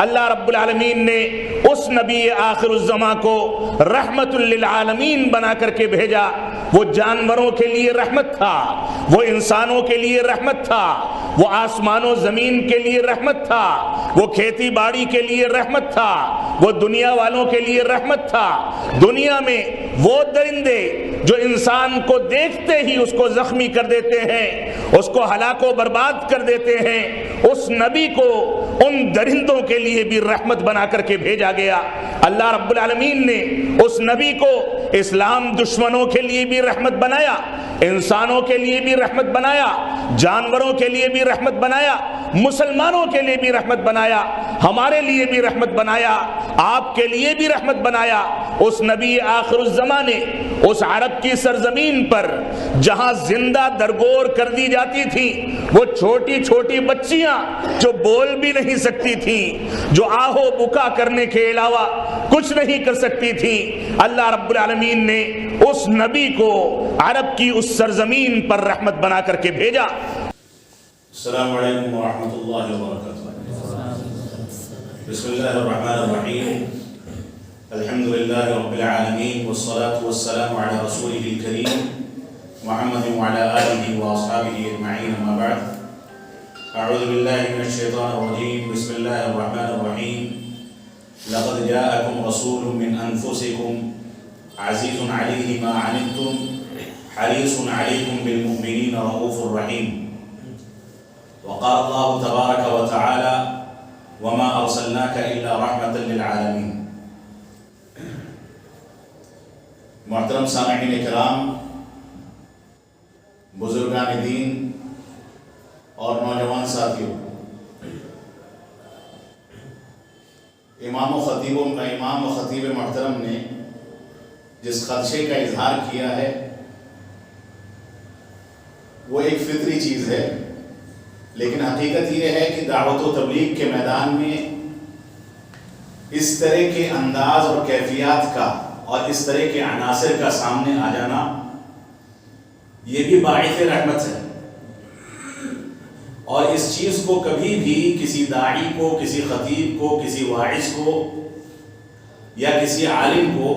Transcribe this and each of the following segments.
اللہ رب العالمین نے اس نبی آخر الزماں کو رحمت للعالمین بنا کر کے بھیجا۔ وہ جانوروں کے لیے رحمت تھا، وہ انسانوں کے لیے رحمت تھا، وہ آسمان و زمین کے لیے رحمت تھا، وہ کھیتی باڑی کے لیے رحمت تھا، وہ دنیا والوں کے لیے رحمت تھا۔ دنیا میں وہ درندے جو انسان کو دیکھتے ہی اس کو زخمی کر دیتے ہیں، اس کو ہلاک و برباد کر دیتے ہیں، اس نبی کو ان درندوں کے لیے بھی رحمت بنا کر کے بھیجا گیا۔ اللہ رب العالمین نے اس نبی کو اسلام دشمنوں کے لیے بھی رحمت بنایا، انسانوں کے لیے بھی رحمت بنایا، جانوروں کے لیے بھی رحمت بنایا، مسلمانوں کے لیے بھی رحمت بنایا، ہمارے لیے بھی رحمت بنایا، آپ کے لیے بھی رحمت بنایا۔ اس نبی آخر الزمان نے اس عرب کی سرزمین پر جہاں زندہ درگور کر دی جاتی تھی، وہ چھوٹی چھوٹی بچیاں جو بول بھی نہیں سکتی تھیں، جو آہو بکا کرنے کے علاوہ کچھ نہیں کر سکتی تھی، اللہ رب العالمین نے اس نبی کو عرب کی اس سرزمین پر رحمت بنا کر کے بھیجا۔ السلام علیکم ورحمۃ اللہ وبرکاتہ۔ بسم اللہ الرحمن الرحیم، الحمد للہ رب العالمین، والصلاة والسلام علی رسولہ الکریم محمد وعلی آلہ واصحابہ اجمعین، اما بعد، اعوذ باللہ من الشیطان الرجیم، بسم اللہ الرحمن الرحیم۔ لقد جاءکم رسول من انفسکم عزیز علیہ ما عنتم حریص علیکم بالمؤمنین رؤوف الرحیم۔ وقال اللہ تبارک و تعالی وما ارسلناک الا رحمۃ للعالمین۔ محترم سامعین کرام، بزرگان دین اور نوجوان ساتھیوں، امام و خطیب محترم نے جس خدشے کا اظہار کیا ہے وہ ایک فطری چیز ہے، لیکن حقیقت یہ ہے کہ دعوت و تبلیغ کے میدان میں اس طرح کے انداز اور کیفیات کا اور اس طرح کے عناصر کا سامنے آ جانا یہ بھی باعث رحمت ہے، اور اس چیز کو کبھی بھی کسی داعی کو، کسی خطیب کو، کسی واعظ کو یا کسی عالم کو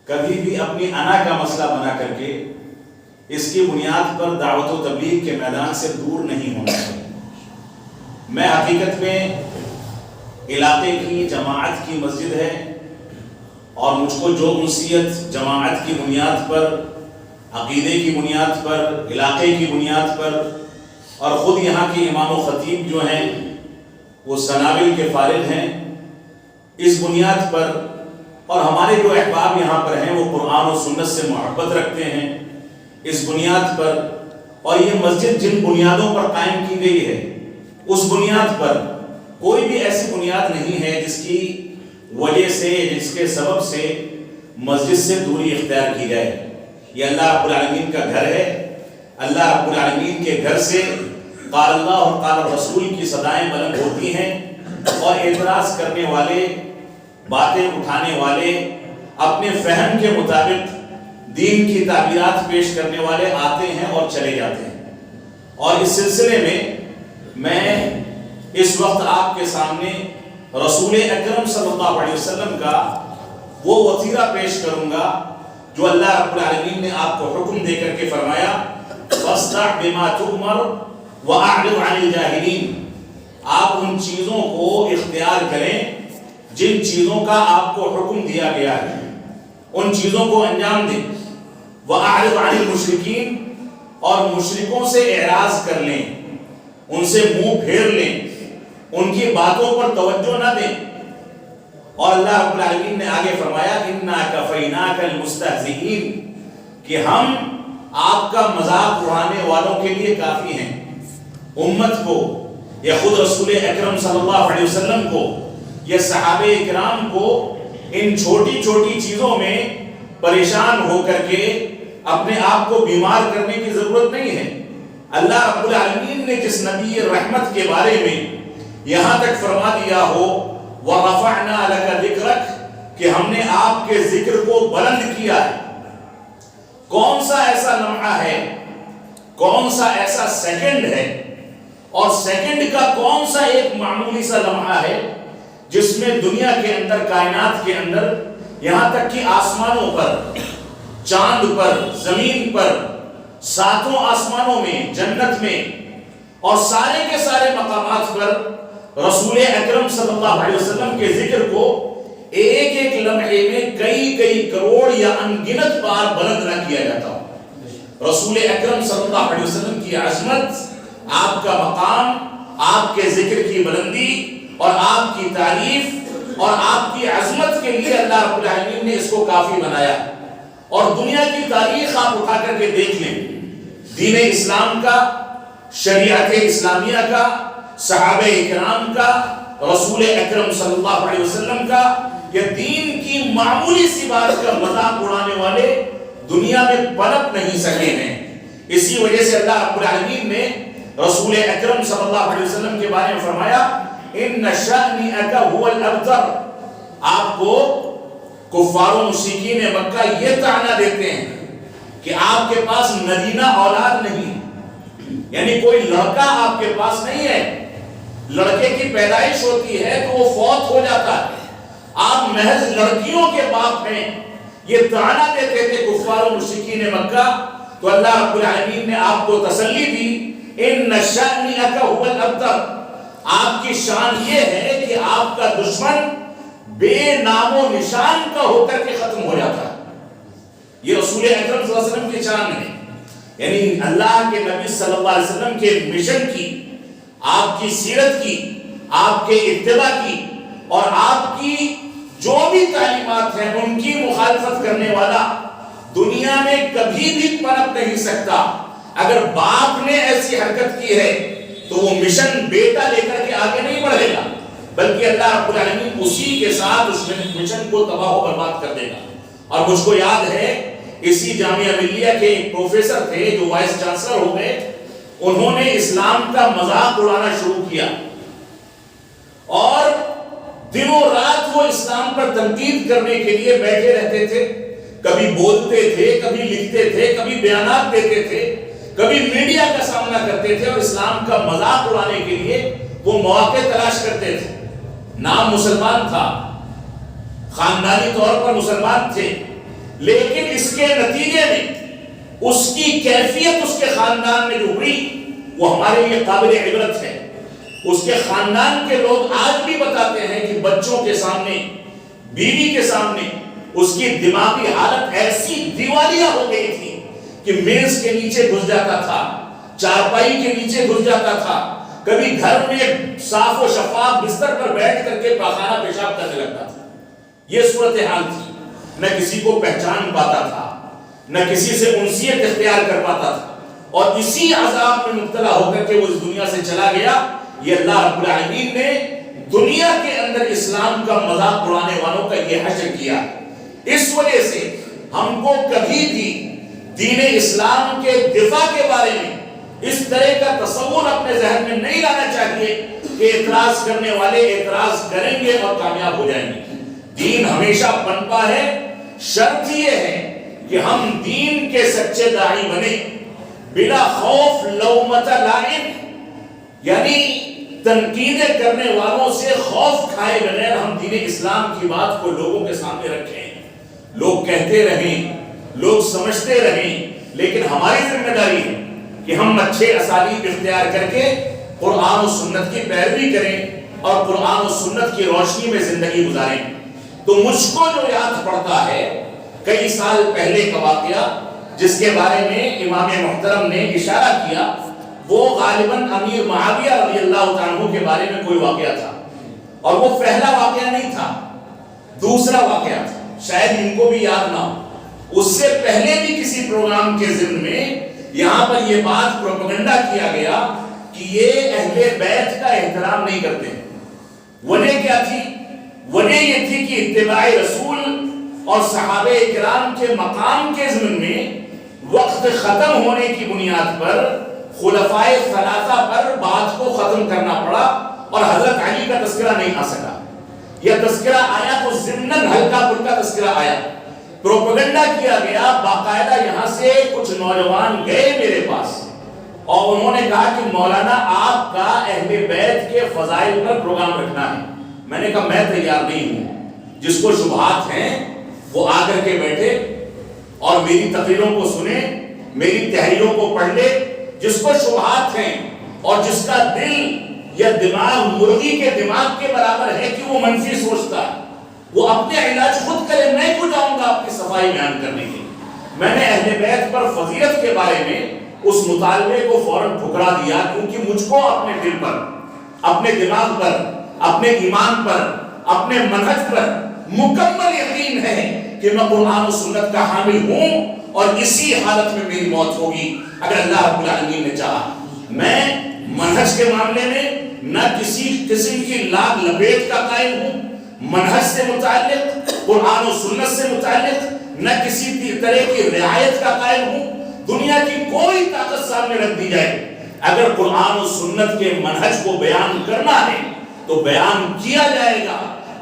کبھی بھی اپنی انا کا مسئلہ بنا کر کے اس کی بنیاد پر دعوت و تبلیغ کے میدان سے دور نہیں ہونا چاہیے۔ میں حقیقت میں علاقے کی جماعت کی مسجد ہے، اور مجھ کو جو انسیت جماعت کی بنیاد پر، عقیدے کی بنیاد پر، علاقے کی بنیاد پر، اور خود یہاں کے امام و خطیب جو ہیں وہ سنابل کے فارغ ہیں، اس بنیاد پر، اور ہمارے جو احباب یہاں پر ہیں وہ قرآن و سنت سے محبت رکھتے ہیں، اس بنیاد پر، اور یہ مسجد جن بنیادوں پر قائم کی گئی ہے اس بنیاد پر کوئی بھی ایسی بنیاد نہیں ہے جس کی وجہ سے، جس کے سبب سے مسجد سے دوری اختیار کی جائے۔ یہ اللہ رب العالمین کا گھر ہے، اللہ رب العالمین کے گھر سے قال اللہ اور قال رسول کی صدائیں بلند ہوتی ہیں، اور اعتراض کرنے والے، باتیں اٹھانے والے، اپنے فہم کے مطابق دین کی تعبیرات پیش کرنے والے آتے ہیں اور چلے جاتے ہیں۔ اور اس سلسلے میں اس وقت آپ کے سامنے رسول اکرم صلی اللہ علیہ وسلم کا وہ وتیرہ پیش کروں گا جو اللہ رب العالمین نے آپ کو حکم دے کر کے فرمایا فاصدع بما تؤمر واعرض عن الجاہلین۔ آپ ان چیزوں کو اختیار کریں جن چیزوں کا آپ کو حکم دیا گیا ہے، ان چیزوں کو انجام دیں۔ وَأَعْرِضْ عَنِ الْمُشْرِكِينَ، اور مشرکوں سے اعراض کر لیں، ان سے منہ پھیر لیں، ان کی باتوں پر توجہ نہ دیں۔ اور اللہ رب العالمین نے آگے فرمایا اِنَّا كَفَيْنَاكَ الْمُسْتَهْزِئِينَ، کہ ہم آپ کا مذاق اڑانے والوں کے لیے کافی ہیں۔ امت کو یا خود رسول اکرم صلی اللہ علیہ وسلم کو یا صحابہ اکرام کو ان چھوٹی چھوٹی چیزوں میں پریشان ہو کر کے اپنے آپ کو بیمار کرنے کی ضرورت نہیں ہے۔ اللہ رب العالمین نے جس نبی رحمت کے بارے میں یہاں تک فرما دیا ہو وَرَفَعْنَا لَكَ ذِكْرَكَ، کہ ہم نے آپ کے ذکر کو بلند کیا ہے، کون سا ایسا لمحہ ہے، کون سا ایسا سیکنڈ ہے اور سیکنڈ کا کون سا ایک معمولی سا لمحہ ہے جس میں دنیا کے اندر، کائنات کے اندر، یہاں تک کہ آسمانوں پر، چاند پر، زمین پر، ساتوں آسمانوں میں، جنت میں اور سارے کے سارے مقامات پر رسول اکرم صلی اللہ علیہ وسلم کے ذکر کو ایک ایک لمحے میں کئی کروڑ یا انگنت بار بلند نہ کیا جاتا ہو۔ رسول اکرم صلی اللہ علیہ وسلم کی عظمت، آپ کا مقام، آپ کے ذکر کی بلندی اور آپ کی تعریف اور آپ کی عظمت کے لیے اللہ رب العالمین نے اس کو کافی بنایا۔ اور دنیا کی تاریخ آپ اٹھا کر کے دیکھ لیں، دین اسلام کا، شریعت اسلامیہ کا، صحابہ کرام کا، رسول اکرم صلی اللہ علیہ وسلم کا، یا دین کی معمولی سی بات کا مذاق اڑانے والے دنیا میں پنپ نہیں سکے ہیں۔ اسی وجہ سے اللہ رب العالمین نے رسول اکرم صلی اللہ علیہ وسلم کے بارے میں فرمایا ان شأنک هو الابتر۔ آپ کو کفار و مشرکین مکہ یہ طعنہ دیتے ہیں کہ آپ کے پاس نرینہ اولاد نہیں، یعنی کوئی لڑکا آپ کے پاس نہیں ہے، لڑکے کی پیدائش ہوتی ہے تو وہ فوت ہو جاتا ہے، آپ محض لڑکیوں کے باپ ہیں، یہ طعنہ دیتے تھے کفار و مشرکین مکہ۔ تو اللہ رب العالمین نے آپ کو تسلی دی ان شأنک هو الابتر، آپ کی شان یہ ہے کہ آپ کا دشمن بے نام و نشان کا ہو کر کے ختم ہو جاتا ہے۔ یہ رسول اکرم صلی اللہ علیہ وسلم کی شان ہے، یعنی اللہ کے نبی صلی اللہ علیہ وسلم کے مشن کی، آپ کی سیرت کی، آپ کے اتباع کی اور آپ کی جو بھی تعلیمات ہیں ان کی مخالفت کرنے والا دنیا میں کبھی بھی پنپ نہیں سکتا۔ اگر باپ نے ایسی حرکت کی ہے تو وہ مشن بیٹا لے کر کے آگے نہیں بڑھے گا، بلکہ اللہ رب العالمین اسی کے ساتھ اس مشن کو تباہ و برباد کر دے گا۔ اور مجھ کو یاد ہے اسی جامعہ ملیہ کے ایک پروفیسر تھے جو وائس چانسلر ہو گئے، انہوں نے اسلام کا مذاق اڑانا شروع کیا اور دنوں رات وہ اسلام پر تنقید کرنے کے لیے بیٹھے رہتے تھے، کبھی بولتے تھے، کبھی لکھتے تھے، کبھی بیانات دیتے تھے، کبھی میڈیا کا سامنا کرتے تھے اور اسلام کا مذاق اڑانے کے لیے وہ مواقع تلاش کرتے تھے۔ نام مسلمان تھا، خاندانی طور پر مسلمان تھے، لیکن اس کے نتیجے میں اس کی کیفیت اس کے خاندان میں جو ہوئی وہ ہمارے لیے قابل عبرت ہے۔ اس کے خاندان کے لوگ آج بھی بتاتے ہیں کہ بچوں کے سامنے، بیوی کے سامنے اس کی دماغی حالت ایسی دیوالیہ ہو گئی تھی کہ میز کے نیچے گھس جاتا تھا، چارپائی کے نیچے گھس جاتا تھا، کبھی گھر میں صاف و شفاف بستر پر بیٹھ کر کے پاخانہ پیشاب کرنے لگتا تھا۔ یہ صورتحال تھی، نہ کسی کو پہچان پاتا تھا، نہ کسی سے انسیت اختیار کر پاتا تھا، اور اسی عذاب میں مبتلا ہو کر کے وہ اس دنیا سے چلا گیا۔ یہ اللہ رب العالمین نے دنیا کے اندر اسلام کا مذاق اڑانے والوں کا یہ حشر کیا۔ اس وجہ سے ہم کو کبھی بھی دین اسلام کے دفاع کے بارے میں اس طرح کا تصور اپنے ذہن میں نہیں لانا چاہیے کہ اعتراض کرنے والے اعتراض کریں گے اور کامیاب ہو جائیں گے۔ دین ہمیشہ پنپا ہے، شرط یہ ہے کہ ہم دین کے سچے داعی بنے بلا خوف لومۃ لائم، یعنی تنقیدیں کرنے والوں سے خوف کھائے بغیر ہم دین اسلام کی بات کو لوگوں کے سامنے رکھیں، لوگ کہتے رہیں، لوگ سمجھتے رہیں، لیکن ہماری ذمہ داری ہے کہ ہم اچھے اسالیب اختیار کر کے قرآن و سنت کی پیروی کریں اور قرآن و سنت کی روشنی میں زندگی گزاریں۔ تو مجھ کو جو یاد پڑتا ہے کئی سال پہلے کا واقعہ جس کے بارے میں امام محترم نے اشارہ کیا، وہ غالباً امیر معاویہ رضی اللہ عنہ کے بارے میں کوئی واقعہ تھا، اور وہ پہلا واقعہ نہیں تھا، دوسرا واقعہ تھا، شاید ان کو بھی یاد نہ ہو۔ اس سے پہلے بھی کسی پروگرام کے ضمن میں یہاں پر یہ بات پروپیگنڈا کیا گیا کہ یہ اہل بیت کا احترام نہیں کرتے۔ وجہ کیا تھی؟ وجہ یہ تھی کہ اتباع رسول اور صحابہ کرام کے مقام کے ضمن میں وقت ختم ہونے کی بنیاد پر خلفائے ثلاثہ پر بات کو ختم کرنا پڑا اور حضرت علی کا تذکرہ نہیں آ سکا۔ یہ تذکرہ آیا تو ضمناً ہلکا پھلکا تذکرہ آیا، پروپیگنڈا کیا گیا باقاعدہ۔ یہاں سے کچھ نوجوان گئے میرے پاس اور انہوں نے کہا کہ مولانا آپ کا اہل بیت کے فضائل پر پروگرام رکھنا ہے۔ میں نے کہا میں تیار نہیں ہوں، جس کو شبہات ہیں وہ آ کر کے بیٹھے اور میری تقریروں کو سنے، میری تحریروں کو پڑھ لے۔ جس کو شبہات ہیں اور جس کا دل یا دماغ مرغی کے دماغ کے برابر ہے کہ وہ منفی سوچتا ہے، وہ اپنے علاج خود کرے، میں کیوں جاؤں گا آپ کی صفائی بیان کرنے کے لیے۔ میں نے اہل بیت پر فضیلت کے بارے میں اس مطالبے کو فوراً ٹھکرا دیا، کیونکہ مجھ کو اپنے دل پر، اپنے دماغ پر، اپنے ایمان پر، اپنے منہج پر مکمل یقین ہے کہ میں قرآن و سنت کا حامل ہوں اور اسی حالت میں میری موت ہوگی اگر اللہ رب العالمین نے چاہا۔ میں منہج کے معاملے میں نہ کسی قسم کی لاگ لپیٹ کا قائل ہوں، منہج سے متعلق، قرآن و سنت سے متعلق نہ کسی طرح کی رعایت کا قائل ہوں۔ دنیا کی کوئی طاقت سامنے رکھ دی جائے، اگر قرآن و سنت کے منہج کو بیان کرنا ہے تو بیان کیا جائے گا۔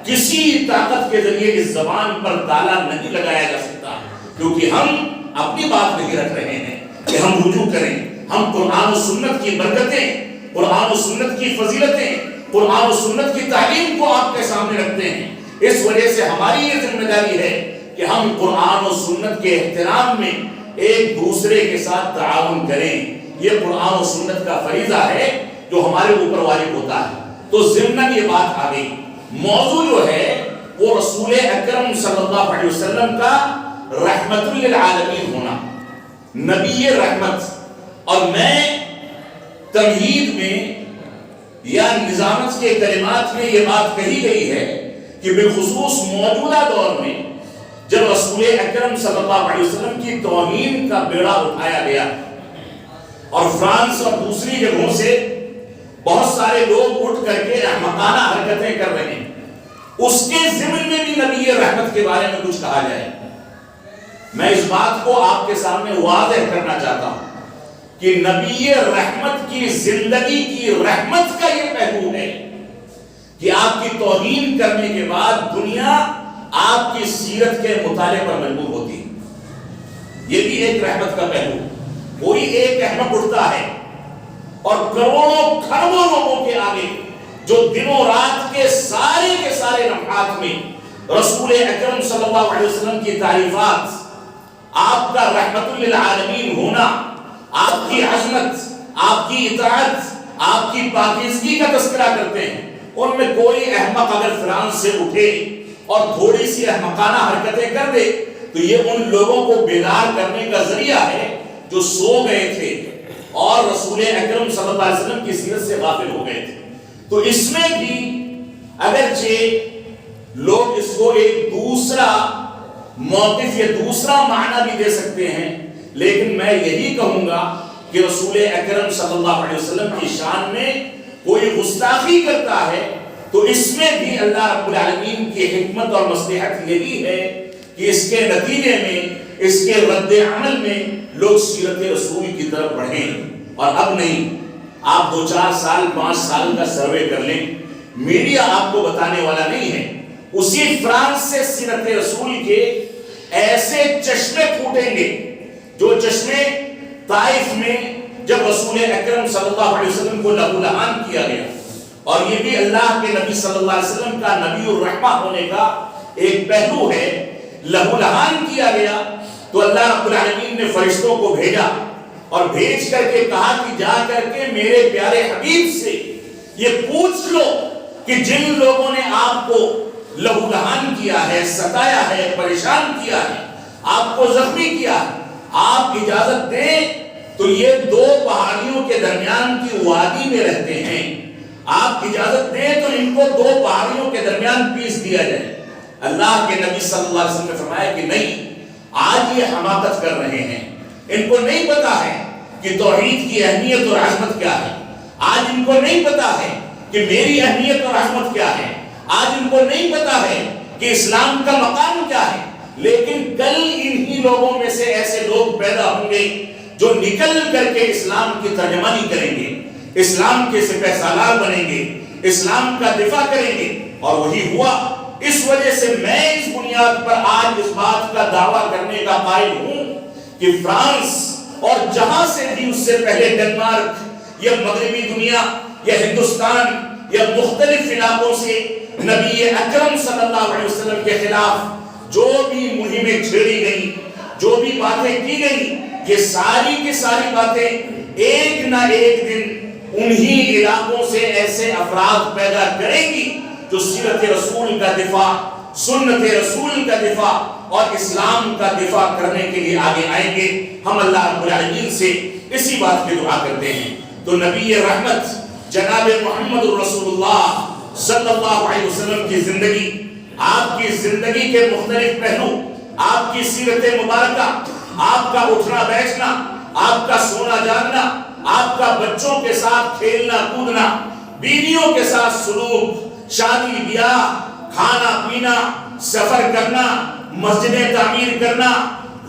کسی طاقت کے ذریعے اس زبان پر تالا نہیں لگایا جا سکتا، کیونکہ ہم اپنی بات نہیں رکھ رہے ہیں کہ ہم رجوع کریں۔ ہم قرآن و سنت کی برکتیں، قرآن و سنت کی فضیلتیں، قرآن و سنت کی تعلیم کو آپ کے سامنے رکھتے ہیں۔ اس وجہ سے ہماری یہ ذمہ داری ہے کہ ہم قرآن و سنت کے احترام میں ایک دوسرے کے ساتھ تعاون کریں۔ یہ قرآن و سنت کا فریضہ ہے جو ہمارے اوپر واجب ہوتا ہے۔ تو ضمناً یہ بات آ گئی، موضوع جو ہے وہ رسول اکرم صلی اللہ علیہ وسلم کا رحمت للعالمین ہونا، نبی رحمت۔ اور میں تمہید میں یا نظامت کے کلمات میں یہ بات کہی گئی ہے کہ بالخصوص موجودہ دور میں جب رسول اکرم صلی اللہ علیہ وسلم کی توہین کا بیڑا اٹھایا گیا اور فرانس اور دوسری جگہوں سے بہت سارے لوگ اٹھ کر کے احمقانہ حرکتیں کر رہے ہیں، اس کے ضمن میں بھی نبی رحمت کے بارے میں کچھ کہا جائے۔ میں اس بات کو آپ کے سامنے واضح کرنا چاہتا ہوں کہ نبی رحمت کی زندگی کی رحمت کا یہ پہلو ہے کہ آپ کی توہین کرنے کے بعد دنیا آپ کی سیرت کے مطالعے پر مجبور ہوتی ہے۔ یہ بھی ایک رحمت کا پہلو۔ کوئی ایک احمق اٹھتا ہے اور کروڑوں کھربوں لوگوں کے آگے جو دنوں رات کے سارے لمحات میں رسول اکرم صلی اللہ علیہ وسلم کی تعریفات، آپ کا رحمت للعالمین ہونا، آپ کی عظمت، آپ کی اطاعت، آپ کی پاکیزگی کا تذکرہ کرتے ہیں، ان میں کوئی احمق اگر فرانس سے اٹھے اور تھوڑی سی احمقانہ حرکتیں کر دے تو یہ ان لوگوں کو بیدار کرنے کا ذریعہ ہے جو سو گئے تھے اور رسول اکرم صلی اللہ علیہ وسلم کی سیرت سے غافل ہو گئے تھے۔ تو اس میں بھی اگرچہ لوگ اس کو ایک دوسرا موقف یا دوسرا معنی بھی دے سکتے ہیں، لیکن میں یہی کہوں گا کہ رسول اکرم صلی اللہ علیہ وسلم کی شان میں کوئی گستاخی کرتا ہے تو اس میں بھی اللہ رب العالمین کی حکمت اور مصلحت یہی ہے کہ اس کے نتیجے میں، اس کے رد عمل میں لوگ سیرت رسول کی طرف بڑھیں۔ اور اب نہیں، آپ 2-4 سال 5 سال کا سروے کر لیں، میڈیا آپ کو بتانے والا نہیں ہے، اسی فرانس سے سیرت رسول کے ایسے چشمے پھوٹیں گے جو چشمے طائف میں جب رسول اکرم صلی اللہ علیہ وسلم کو لہو لہان کیا گیا، اور یہ بھی اللہ کے نبی صلی اللہ علیہ وسلم کا نبی الرحمہ ہونے کا ایک پہلو ہے، لہو لہان کیا گیا تو اللہ رب العالمین نے فرشتوں کو بھیجا اور بھیج کر کے کہا کہ جا کر کے میرے پیارے حبیب سے یہ پوچھ لو کہ جن لوگوں نے آپ کو لہو لہان کیا ہے، ستایا ہے، پریشان کیا ہے، آپ کو زخمی کیا ہے، آپ اجازت دیں تو یہ 2 پہاڑیوں کے درمیان کی وادی میں رہتے ہیں، آپ اجازت دیں تو ان کو 2 پہاڑیوں کے درمیان پیس دیا جائے۔ اللہ کے نبی صلی اللہ علیہ وسلم نے فرمایا کہ نہیں، آج یہ حماقت کر رہے ہیں، ان کو نہیں پتا ہے کہ توحید کی اہمیت اور عظمت کیا ہے، آج ان کو نہیں پتا ہے کہ میری اہمیت اور عظمت کیا ہے، آج ان کو نہیں پتا ہے کہ اسلام کا مقام کیا ہے، لیکن کل انہی لوگوں میں سے ایسے لوگ پیدا ہوں گے جو نکل کر کے اسلام کی ترجمانی کریں گے، اسلام کے سپہ سالار بنیں گے، اسلام کا دفاع کریں گے، اور وہی ہوا۔ اس وجہ سے میں اس بنیاد پر آج اس بات کا دعویٰ کرنے کا قائل ہوں کہ فرانس اور جہاں سے بھی اس سے پہلے ڈنمارک یا مغربی دنیا یا ہندوستان یا مختلف علاقوں سے نبی اکرم صلی اللہ علیہ وسلم کے خلاف جو بھی مہمیں چھیڑی گئی، جو بھی باتیں کی گئی، یہ ساری کی ساری باتیں ایک نہ ایک دن انہی علاقوں سے ایسے افراد پیدا کریں گی جو سیرت رسول کا دفاع، سنت رسول کا دفاع اور اسلام کا دفاع کرنے کے لیے آگے آئیں گے۔ ہم اللہ رب العالمین سے اسی بات کی دعا کرتے ہیں۔ تو نبی رحمت جناب محمد رسول اللہ صلی اللہ علیہ وسلم کی زندگی، آپ کی زندگی کے مختلف پہلو، آپ کی سیرت مبارکہ، آپ کا اٹھنا بیٹھنا، آپ کا سونا جاگنا، آپ کا بچوں کے ساتھ کھیلنا کودنا، بیویوں کے ساتھ سلوک، شادی بیاہ، کھانا پینا، سفر کرنا، مسجدیں تعمیر کرنا،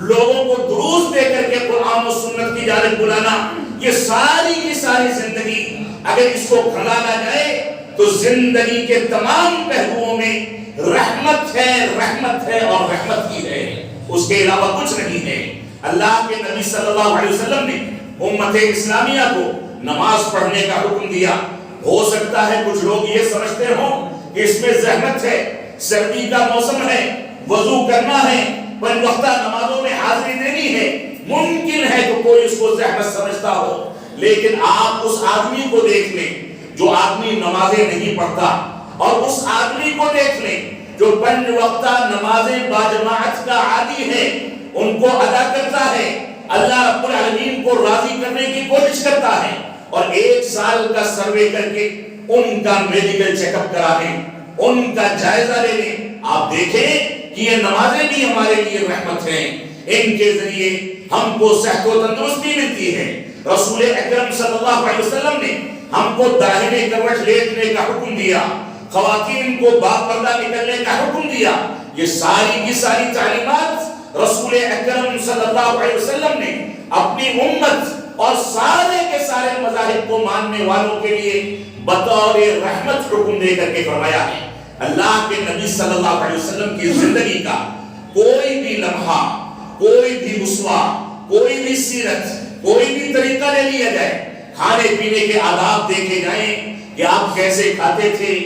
لوگوں کو دروس دے کر کے قرآن و سنت کی جانب بلانا، یہ ساری کی ساری زندگی اگر اس کو کھلانا جائے تو زندگی کے تمام پہلوؤں میں رحمت ہے اور رحمت کی ہے، اس کے علاوہ کچھ نہیں ہے۔ اللہ کے نبی صلی اللہ علیہ وسلم نے امت اسلامیہ کو نماز پڑھنے کا حکم دیا۔ ہو سکتا ہے کچھ لوگ یہ سمجھتے ہوں کہ اس میں زحمت ہے، سردی کا موسم ہے، وضو کرنا ہے، پنج وقتہ نمازوں میں حاضری دینی ہے، ممکن ہے کہ کوئی اس کو زحمت سمجھتا ہو، لیکن آپ اس آدمی کو دیکھ لیں جو آدمی نمازیں نہیں پڑھتا، اور اس آدمی کو دیکھ لیں جو پنج وقتہ نمازیں باجماعت کا عادی ہے، ان کو ادا کرتا ہے، اللہ رب العالمین کو راضی کرنے کی کوشش کرتا ہے، اور ایک سال کا سروے کر کے ان کا میڈیکل چیک اپ کرا لیں، ان کا جائزہ لے لیں، آپ دیکھیں کہ یہ نمازیں بھی ہمارے لیے رحمت ہیں، ان کے ذریعے ہم کو صحت و تندرستی ملتی ہے۔ رسول اکرم صلی اللہ علیہ وسلم نے ہم کو داہنے کروٹ لیٹنے کا حکم دیا، خواتین کو باپردہ نکلنے کا حکم دیا۔ یہ ساری کی ساری تعلیمات رسول اکرم صلی اللہ علیہ وسلم نے اپنی امت اور سارے کے سارے مذاہب کو ماننے والوں کے لیے بطور رحمت حکم دے کر کے فرمایا ہے۔ اللہ کے نبی صلی اللہ علیہ وسلم کی زندگی کا کوئی بھی لمحہ، کوئی بھی اسوہ، کوئی بھی سیرت، کوئی بھی طریقہ لے لیا جائے، کھانے پینے کے آداب دیکھے جائیں کہ آپ کیسے کھاتے تھے،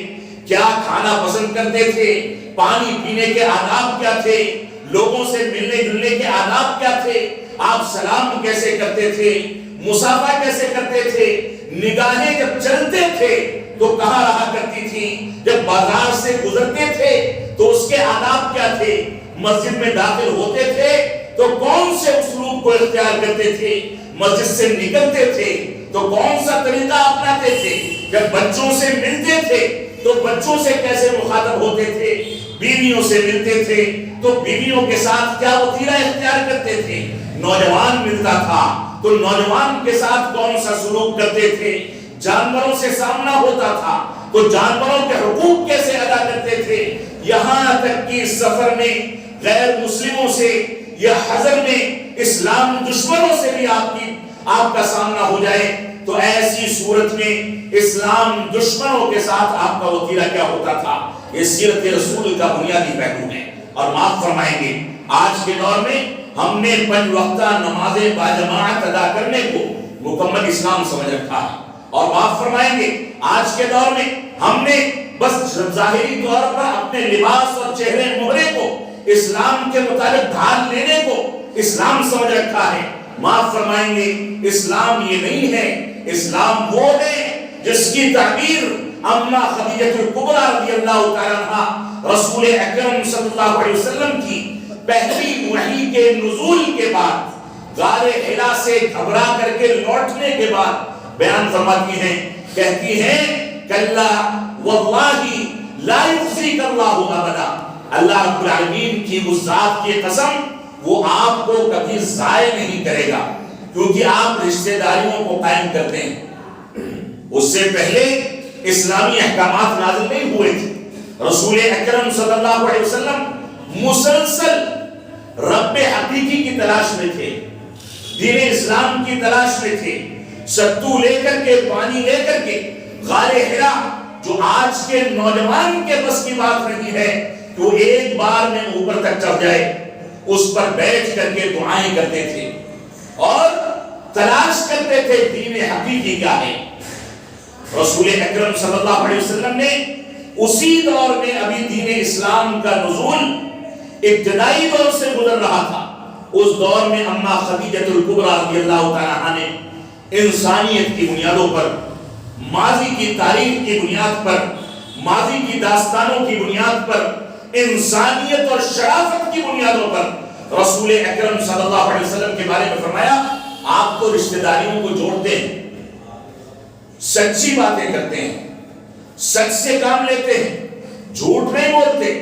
کیا کھانا پسند کرتے تھے، پانی پینے کے آداب کیا تھے، لوگوں سے ملنے جلنے کے آداب کیا تھے، آپ سلام کیسے کرتے تھے، مصافحہ کیسے کرتے تھے، نگاہیں جب چلتے تھے تو کہاں رہا کرتی تھی، جب بازار سے گزرتے تھے تو اس کے آداب کیا تھے، مسجد میں داخل ہوتے تھے تو کون سے اسلوب کو اختیار کرتے تھے، مسجد سے نکلتے تھے تو کون سا طریقہ اپناتے تھے، جب بچوں سے ملتے تھے تو بچوں سے کیسے مخاطب ہوتے تھے، بیویوں سے ملتے تھے تو بیویوں کے ساتھ کیا وتیرہ اختیار کرتے تھے، نوجوان ملتا تھا تو نوجوان کے ساتھ کون سا سلوک کرتے تھے، جانوروں سے سامنا ہوتا تھا تو جانوروں کے حقوق کیسے ادا کرتے تھے، یہاں تک کہ سفر میں غیر مسلموں سے یا حضر میں اسلام دشمنوں سے بھی آپ کا سامنا ہو جائے تو ایسی صورت میں اسلام دشمنوں کے ساتھ آپ کا وتیرہ کیا ہوتا تھا، یہ سیرت رسول کا بنیادی پہلو ہے۔ اور معاف فرمائیں گے، آج کے دور میں ہم نے پنج وقتہ نمازیں باجماعت ادا کرنے کو مکمل اسلام سمجھ رکھا ہے، اور معاف فرمائیں گے آج کے دور میں ہم نے بس ظاہری طور پر اپنے لباس اور چہرے مہرے کو اسلام کے مطابق ڈھال لینے کو اسلام سمجھ رکھا ہے۔ معاف فرمائیں گے، اسلام یہ نہیں ہے، اسلام وہ ہے جس کی تعبیر اماں خدیجہ الکبریٰ رضی اللہ تعالیٰ عنہا رسول اکرم صلی اللہ علیہ وسلم کی پہلی وحی کے نزول کے بعد غار حرا سے گھبرا کر کے لوٹنے کے بعد بیان فرماتی ہیں، کہتی ہیں کلا واللہ لا یخزیک اللہ ابدا، اللہ رب العالمین کی اس ذات کی قسم وہ آپ کو کبھی ضائع نہیں کرے گا، کیونکہ آپ رشتہ داریوں کو قائم کرتے ہیں۔ اس سے پہلے اسلامی احکامات نازل نہیں ہوئے تھے، رسول اکرم صلی اللہ علیہ وسلم مسلسل رب حقیقی کی تلاش میں تھے، دین اسلام کی تلاش میں تھے، ستو لے کر کے پانی لے کر کے غار حرا جو آج کے نوجوان کے بس کی بات نہیں ہے کہ وہ ایک بار میں اوپر تک چڑھ جائے، اس پر بیٹھ کر کے دعائیں کرتے تھے، اور تلاش کرتے تھے دین حقیقی کیا ہے۔ رسول اکرم صلی اللہ علیہ وسلم نے اسی دور میں ابھی دین اسلام کا نزول ابتدائی دور سے گزر رہا تھا۔ اس دور میں اماں خدیجہ الکبریٰ رضی اللہ تعالیٰ عنہا نے انسانیت کی بنیادوں پر، ماضی کی تاریخ کی بنیاد پر، ماضی کی داستانوں کی بنیاد پر، انسانیت اور شرافت کی بنیادوں پر رسول اکرم صلی اللہ علیہ وسلم کے بارے میں فرمایا آپ تو رشتہ داریوں کو جوڑتے ہیں، سچی باتیں کرتے ہیں، سچ سے کام لیتے ہیں، جھوٹ نہیں بولتے،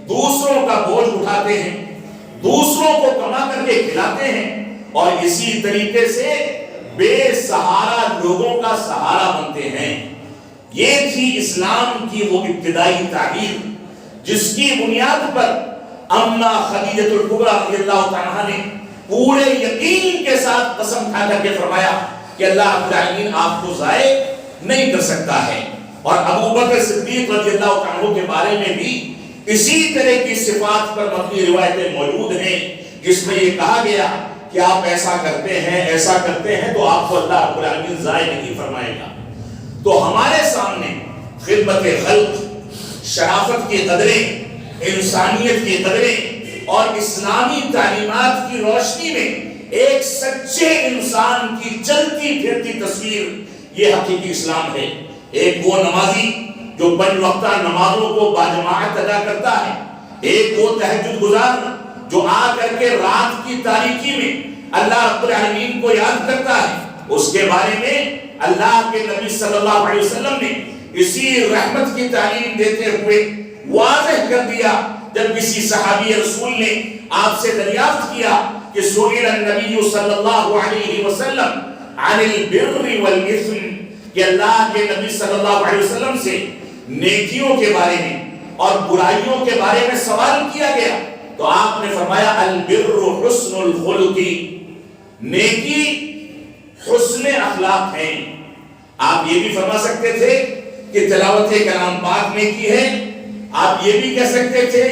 دوسروں کا بوجھ اٹھاتے ہیں، دوسروں کو کما کر کے کھلاتے ہیں، اور اسی طریقے سے بے سہارا لوگوں کا سہارا بنتے ہیں۔ یہ تھی اسلام کی وہ ابتدائی تعلیم جس کی بنیاد پر اماں خدیجہ الکبریٰ رضی اللہ تعالیٰ نے پورے یقین کے ساتھ قسم کھا کر کے فرمایا کہ اللہ رب العالمین آپ کو ضائع نہیں کر سکتا ہے۔ اور ابو بکر صدیق رضی اللہ عنہ کے بارے میں بھی اسی طرح کی صفات پر مبنی روایتیں موجود ہیں جس میں یہ کہا گیا کہ آپ ایسا کرتے ہیں تو آپ کو اللہ رب العالمین ضائع نہیں فرمائے گا۔ تو ہمارے سامنے خدمت خلق، شرافت کی قدریں، انسانیت کی قدریں اور اسلامی تعلیمات کی روشنی میں ایک سچے انسان کی چلتی پھرتی تصویر یہ حقیقی اسلام ہے۔ ایک وہ نمازی جو 5 وقتہ نمازوں کو باجماعت ادا کرتا ہے، ایک وہ تہجد گزار جو آ کر کے رات کی تاریکی میں اللہ رب العالمین کو یاد کرتا ہے۔ اس کے بارے میں اللہ کے نبی صلی اللہ علیہ وسلم نے اسی رحمت کی تعلیم دیتے ہوئے واضح کر دیا جب کسی صحابی رسول نے آپ سے دریافت کیا کہ سئل النبی صلی اللہ علیہ وسلم عن البر والاثم، کہ اللہ کے نبی صلی اللہ علیہ وسلم سے نیکیوں کے بارے میں اور برائیوں کے بارے میں سوال کیا گیا تو آپ نے فرمایا البر حسن الخلق، نیکی حسن اخلاق ہے۔ آپ یہ بھی فرما سکتے تھے کہ تلاوت کلام پاک نیکی ہے، آپ یہ بھی کہہ سکتے تھے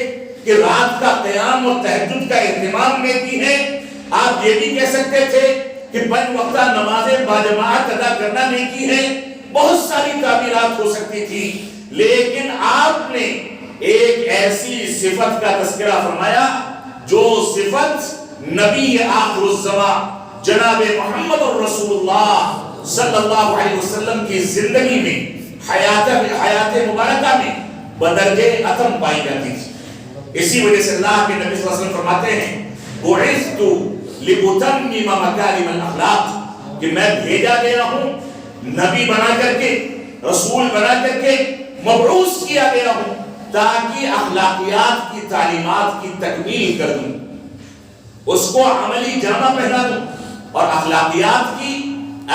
کہ رات کا قیام اور تہجد کا اہتمام نیکی ہے، آپ یہ بھی کہہ سکتے تھے کہ 5 وقتہ نمازیں باجماعت ادا کرنا نیکی ہے۔ بہت ساری تعبیرات ہو سکتی تھی، لیکن آپ نے ایک ایسی صفت کا تذکرہ فرمایا جو صفت نبی آخر الزمان جناب محمد الرسول اللہ صلی اللہ علیہ وسلم کی زندگی میں حیات مبارکہ میں بدرجہ اتم پائی جاتی تھی۔ اسی وجہ سے اللہ کے نبی صلی اللہ علیہ وسلم فرماتے ہیں بعثت لأتمم مکارم الاخلاق، کہ میں بھیجا گیا ہوں، نبی بنا کر کے، رسول بنا کر کے مبعوث کیا گیا ہوں تاکہ اخلاقیات کی تعلیمات کی تکمیل کر دوں، اس کو عملی جامہ پہنا دوں۔ اور اخلاقیات کی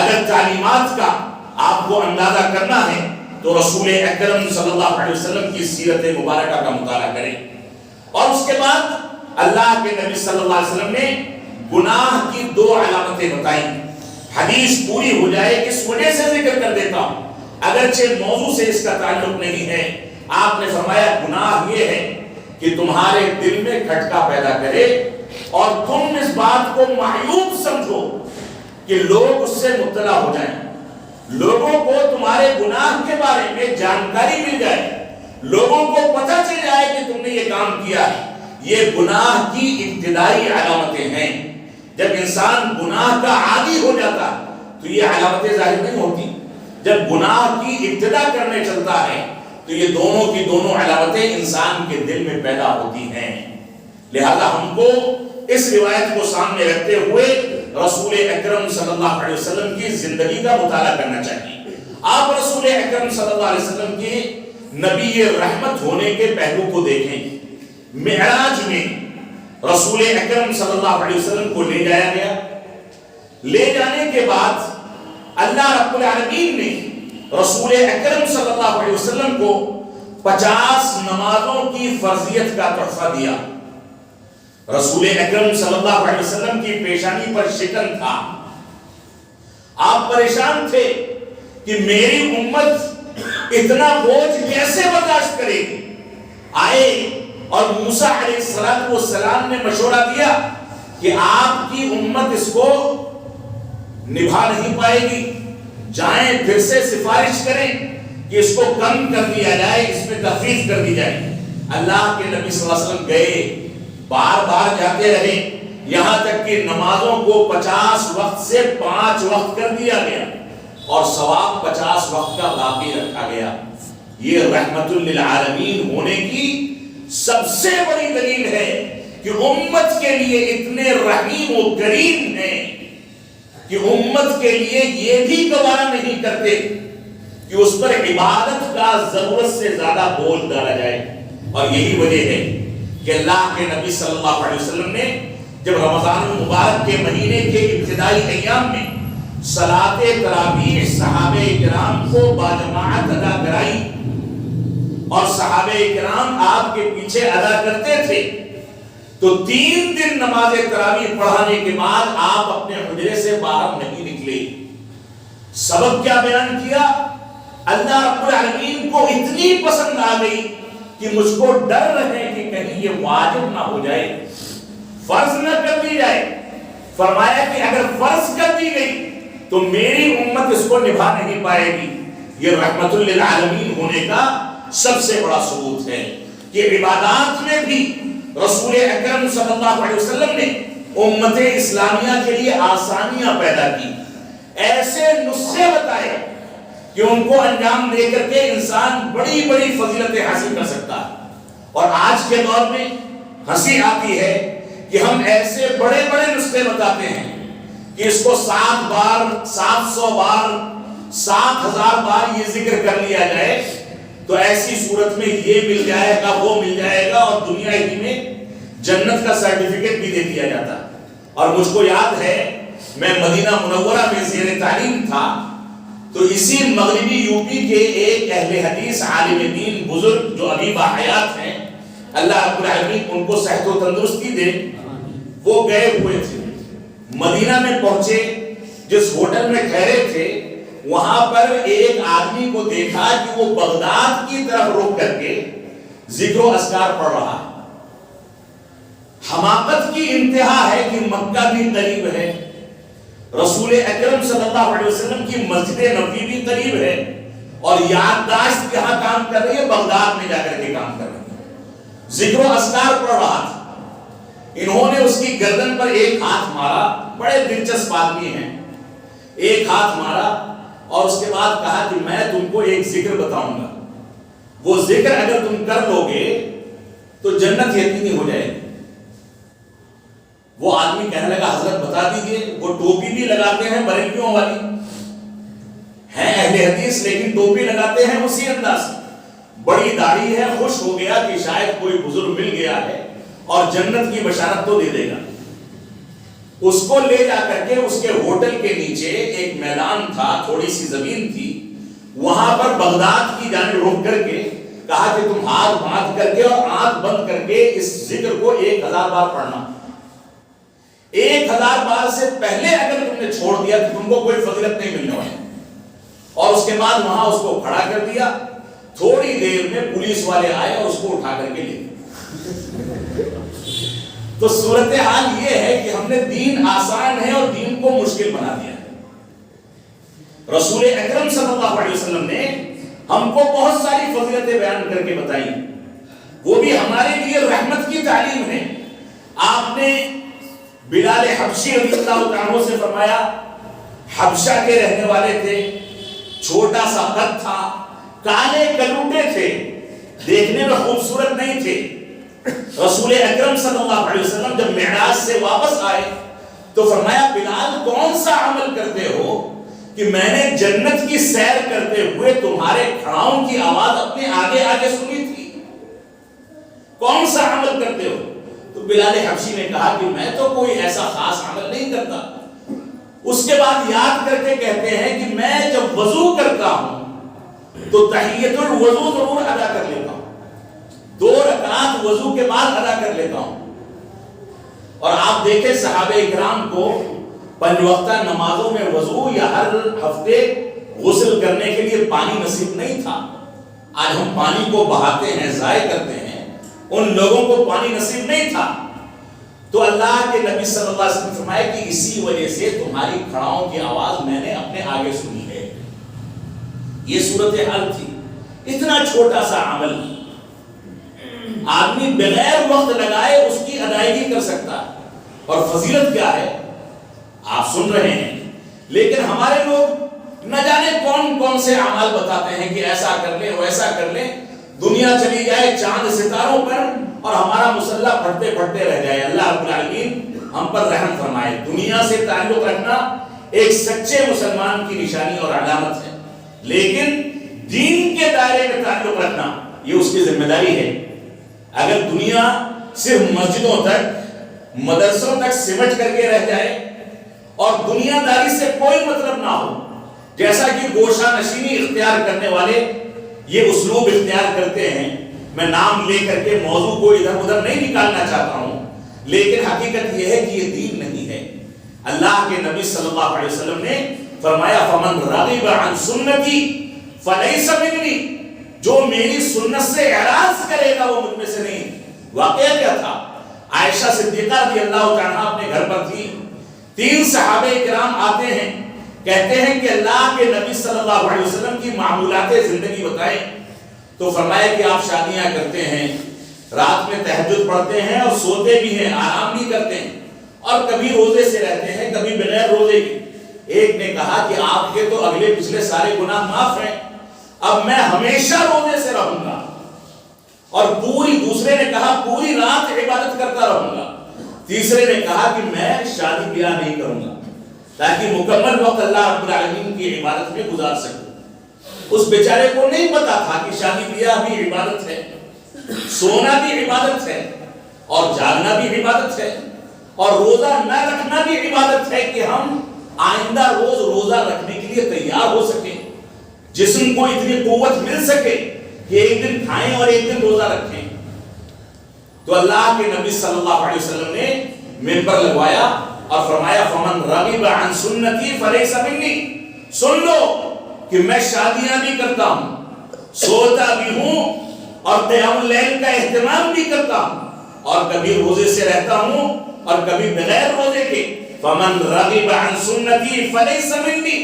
اگر تعلیمات کا آپ کو اندازہ کرنا ہے تو رسول اکرم صلی اللہ علیہ وسلم کی سیرت مبارکہ کا مطالعہ کریں۔ اور اس کے بعد اللہ کے نبی صلی اللہ علیہ وسلم نے گناہ کی 2 علامتیں بتائیں۔ حدیث پوری ہو جائے کس وجہ سے ذکر کر دیتا ہوں، اگرچہ موضوع سے اس کا تعلق نہیں ہے۔ آپ نے فرمایا گناہ یہ ہے کہ تمہارے دل میں کھٹکا پیدا کرے اور تم اس بات کو معیوب سمجھو کہ لوگ اس سے مبتلا ہو جائیں، لوگوں کو تمہارے گناہ کے بارے میں جانکاری مل جائے، لوگوں کو پتہ چل جائے کہ تم نے یہ کام کیا ہے۔ یہ گناہ کی ابتدائی علامتیں ہیں۔ جب انسان گناہ کا عادی ہو جاتا تو یہ علامتیں ظاہر نہیں ہوتی۔ جب گناہ کی ابتدا کرنے چلتا ہے تو یہ دونوں کی دونوں علامتیں انسان کے دل میں پیدا ہوتی ہیں۔ لہذا ہم کو اس روایت کو سامنے رکھتے ہوئے رسول اکرم صلی اللہ علیہ وسلم کی زندگی کا مطالعہ کرنا چاہیے۔ آپ رسول اکرم صلی اللہ علیہ وسلم کے نبی رحمت ہونے کے پہلو کو دیکھیں۔ معراج میں رسول اکرم صلی اللہ علیہ وسلم کو لے جایا گیا، لے جانے کے بعد اللہ رب العالمین نے رسول اکرم صلی اللہ علیہ وسلم کو 50 نمازوں کی فرضیت کا تحفہ دیا۔ رسول اکرم صلی اللہ علیہ وسلم کی پیشانی پر شکن تھا، آپ پریشان تھے کہ میری امت اتنا بوجھ کیسے برداشت کرے گی۔ آئے اور موسیٰ علیہ السلام نے مشورہ دیا کہ آپ کی امت اس کو نبھا نہیں پائے گی، جائیں پھر سے سفارش کریں کہ اس کو کم کر دیا جائے، اس میں تخفیف کر دی جائے۔ اللہ کے نبی صلی اللہ علیہ وسلم گئے، بار بار جاتے رہے، یہاں تک کہ نمازوں کو 50 وقت سے 5 وقت کر دیا گیا اور ثواب 50 وقت کا باقی رکھا گیا۔ یہ رحمت للعالمین ہونے کی سب سے بڑی دلیل ہے کہ امت کے لیے اتنے رحیم و کریم ہیں کہ امت کے لیے یہ بھی گوارا نہیں کرتے کہ اس پر عبادت کا ضرورت سے زیادہ بول ڈالا جائے۔ اور یہی وجہ ہے کہ اللہ کے نبی صلی اللہ علیہ وسلم نے جب رمضان المبارک کے مہینے کے ابتدائی ایام میں صلاۃ تراویح صحابہ کرام کو باجماعت ادا کرائی اور صحابہ کرام آپ کے پیچھے ادا کرتے تھے، تو 3 دن نماز تراویح پڑھانے کے بعد آپ اپنے حجرے سے باہر نہیں نکلے۔ سبب کیا بیان کیا؟ اللہ رب العالمین کو اتنی پسند آ گئی کہ مجھ کو ڈر رہے کہ کہیں یہ واجب نہ ہو جائے، فرض نہ کر دی جائے۔ فرمایا کہ اگر فرض کر دی گئی تو میری امت اس کو نبھا نہیں پائے گی۔ یہ رحمت للعالمین ہونے کا سب سے بڑا ثبوت ہے کہ عبادات میں بھی رسول اکرم صلی اللہ علیہ وسلم نے امت اسلامیہ کے لیے آسانیاں پیدا کی، ایسے نسخے بتائے کہ ان کو انجام دے کر کے انسان بڑی بڑی فضیلتیں حاصل کر سکتا ہے۔ اور آج کے دور میں ہنسی آتی ہے کہ ہم ایسے بڑے بڑے نسخے بتاتے ہیں کہ اس کو 7 بار 700 بار 7000 بار یہ ذکر کر لیا جائے تو ایسی صورت میں یہ مل جائے گا، وہ مل جائے گا، اور دنیا ہی میں جنت کا سرٹیفکیٹ بھی دے دیا جاتا۔ اور مجھ کو یاد ہے میں مدینہ منورہ میں زیر تعلیم تھا، تو اسی مغربی یوپی کے ایک اہل حدیث عالم دین بزرگ جو ابھی باحیات ہیں، اللہ رب العالمین ان کو صحت و تندرستی دے، وہ گئے ہوئے تھے، مدینہ میں پہنچے، جس ہوٹل میں ٹھہرے تھے وہاں پر ایک آدمی کو دیکھا کہ وہ بغداد کی طرف رخ کر کے ذکر و اذکار پڑھ رہا ہے۔ حماقت کی انتہا ہے کہ مکہ بھی قریب ہے، رسول اکرم صلی اللہ علیہ وسلم کی مسجد نبوی بھی قریب ہے، اور یادداشت کہاں کام کر رہی ہے؟ بغداد میں جا کر کے کام کر رہی ہے۔ ذکر و اذکار پڑھ رہا تھا، انہوں نے اس کی گردن پر ایک ہاتھ مارا، بڑے دلچسپ آدمی ہیں، ایک ہاتھ مارا اور اس کے بعد کہا کہ میں تم کو ایک ذکر بتاؤں گا، وہ ذکر اگر تم کر لو گے تو جنت یقینی ہو جائے گی۔ وہ آدمی کہنے لگا حضرت بتا دیجئے۔ وہ ٹوپی بھی لگاتے ہیں بریلویوں والی، ہیں اہل حدیث لیکن ٹوپی لگاتے ہیں اسی انداز، بڑی داڑھی ہے، خوش ہو گیا کہ شاید کوئی بزرگ مل گیا ہے اور جنت کی بشارت تو دے دے گا۔ اس کو لے جا کر کے اس کے ہوٹل کے نیچے ایک میدان تھا، تھوڑی سی زمین تھی، وہاں پر بغداد کی جانب رک کر کے کہا کہ تم ہاتھ باندھ کر کے اور آنکھ بند کر کے اس ذکر کو 1000 بار پڑھنا۔ 1000 بار سے پہلے اگر تم نے چھوڑ دیا تو تم کو کوئی فضیلت نہیں ملنے والی۔ اور اس کے بعد وہاں اس کو کھڑا کر دیا، تھوڑی دیر میں پولیس والے آئے اور اس کو اٹھا کر کے لے گئے۔ تو صورتحال یہ ہے کہ ہم نے دین آسان ہے اور دین کو مشکل بنا دیا ہے۔ رسول اکرم صلی اللہ علیہ وسلم نے ہم کو بہت ساری فضیلتیں بیان کر کے بتائی، وہ بھی ہمارے لیے رحمت کی تعلیم ہے۔ آپ نے بلال حبشی رضی اللہ عنہ سے فرمایا، حبشہ کے رہنے والے تھے، چھوٹا سا قد تھا، کالے کلوٹے تھے، دیکھنے میں خوبصورت نہیں تھے۔ رسول اکرم صلی اللہ علیہ وسلم جب معراج سے واپس آئے تو فرمایا بلال کون سا عمل کرتے ہو کہ میں نے جنت کی سیر کرتے ہوئے تمہارے کھڑاؤں کی آواز اپنے آگے آگے سنی تھی، کون سا عمل کرتے ہو؟ تو بلال حبشی نے کہا کہ میں تو کوئی ایسا خاص عمل نہیں کرتا۔ اس کے بعد یاد کر کے کہتے ہیں کہ میں جب وضو کرتا ہوں تو تحیۃ الوضو ضرور ادا کر لیتا ہوں، 2 رکعات وضو کے بعد ادا کر لیتا ہوں۔ اور آپ دیکھیں صحابہ اکرام کو 5 وقتہ نمازوں میں وضو یا ہر ہفتے غسل کرنے کے لیے پانی نصیب نہیں تھا۔ آج ہم پانی کو بہاتے ہیں، ضائع کرتے ہیں، ان لوگوں کو پانی نصیب نہیں تھا۔ تو اللہ کے نبی صلی اللہ علیہ وسلم فرمایا کہ اسی وجہ سے تمہاری کھڑاؤں کی آواز میں نے اپنے آگے سنی ہے. یہ صورتحال تھی. اتنا چھوٹا سا عمل آدمی بغیر وقت لگائے اس کی ادائیگی کر سکتا ہے. اور فضیلت کیا ہے آپ سن رہے ہیں. لیکن ہمارے لوگ نہ جانے کون کون سے اعمال بتاتے ہیں کہ ایسا کر لیں ویسا کر لیں, دنیا چلی جائے چاند ستاروں پر اور ہمارا مسلح پھٹتے پھٹتے رہ جائے. اللہ رب العالمین ہم پر رحم فرمائے. دنیا سے تعلق رکھنا ایک سچے مسلمان کی نشانی اور علامت ہے, لیکن دین کے دائرے میں تعلق رکھنا یہ اس کی ذمہ داری ہے. اگر دنیا صرف مسجدوں تک مدرسوں تک سمٹ کر کے رہ جائے اور دنیا داری سے کوئی مطلب نہ ہو, جیسا کہ گوشہ نشینی اختیار کرنے والے یہ اسلوب اختیار کرتے ہیں, میں نام لے کر کے موضوع کو ادھر ادھر نہیں نکالنا چاہتا ہوں, لیکن حقیقت یہ ہے کہ یہ دین نہیں ہے. اللہ کے نبی صلی اللہ علیہ وسلم نے فرمایا فمن رغب عن سنتی فلیس منی, جو میری سنت سے اعراض کرے گا وہ مجھ میں سے نہیں. واقعہ کیا تھا؟ عائشہ صدیقہ رضی اللہ تعالیٰ اپنے گھر پر تھی. 3 صحابہ کرام آتے ہیں, کہتے ہیں کہ اللہ کے نبی صلی اللہ علیہ وسلم کی معمولات زندگی بتائیں. تو فرمایا کہ آپ شادیاں کرتے ہیں, رات میں تہجد پڑھتے ہیں اور سوتے بھی ہیں, آرام بھی کرتے ہیں, اور کبھی روزے سے رہتے ہیں کبھی بغیر روزے کے. ایک نے کہا کہ آپ کے تو اگلے پچھلے سارے گناہ معاف ہیں, اب میں ہمیشہ روزے سے رہوں گا. اور دوسرے نے کہا پوری رات عبادت کرتا رہوں گا. تیسرے نے کہا کہ میں شادی بیاہ نہیں کروں گا تاکہ مکمل وقت اللہ رب العالمین کی عبادت میں گزار سکوں. اس بیچارے کو نہیں پتا تھا کہ شادی بیاہ بھی عبادت ہے, سونا بھی عبادت ہے, اور جاگنا بھی عبادت ہے, اور روزہ نہ رکھنا بھی عبادت ہے کہ ہم آئندہ روز روزہ رکھنے کے لیے تیار ہو سکیں, جسم کو اتنی قوت مل سکے کہ ایک دن کھائیں اور ایک دن روزہ رکھیں. تو اللہ کے نبی صلی اللہ علیہ وسلم نے منبر لگوایا اور فرمایا فمن رغب عن سنتی فلیس منی. سن لو کہ میں شادیاں بھی کرتا ہوں, سوتا بھی ہوں, اور قیام اللیل کا اہتمام بھی کرتا ہوں, اور کبھی روزے سے رہتا ہوں اور کبھی بغیر روزے کے. فمن رغب عن سنتی فلیس منی,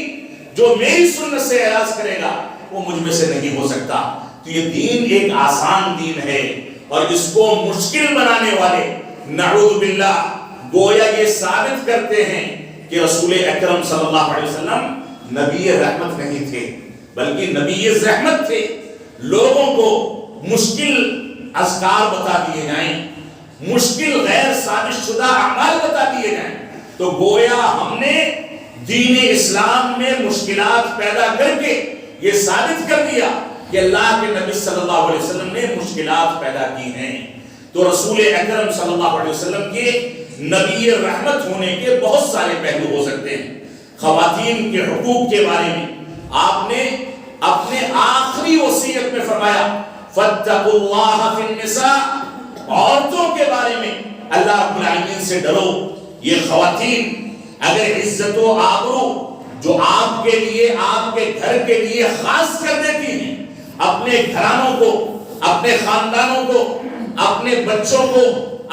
جو میری سنت سے اعراض کرے گا وہ مجھ میں سے نہیں ہو سکتا. تو یہ دین ایک آسان دین ہے, اور اس کو مشکل بنانے والے نعوذ باللہ گویا یہ ثابت کرتے ہیں کہ رسول اکرم صلی اللہ علیہ وسلم نبی رحمت نہیں تھے بلکہ نبی رحمت تھے. لوگوں کو مشکل اذکار بتا دیے جائیں, مشکل غیر ثابت شدہ اعمال بتا دیے جائیں, تو گویا ہم نے دین اسلام میں مشکلات پیدا کر کے یہ ثابت کر دیا کہ اللہ کے نبی صلی اللہ علیہ وسلم نے مشکلات پیدا کی ہیں. تو رسول اکرم صلی اللہ علیہ وسلم کے نبی رحمت ہونے کے بہت سارے پہلو ہو سکتے ہیں. خواتین کے حقوق کے بارے میں آپ نے اپنے آخری وصیت میں فرمایا فاتقوا اللہ فی النساء, عورتوں کے بارے میں اللہ رب العالمین سے ڈرو. یہ خواتین اگر عزت و آبرو جو آپ کے لیے آپ کے گھر کے لیے خاص کر دیتی ہیں, اپنے گھرانوں کو, اپنے خاندانوں کو, اپنے بچوں کو,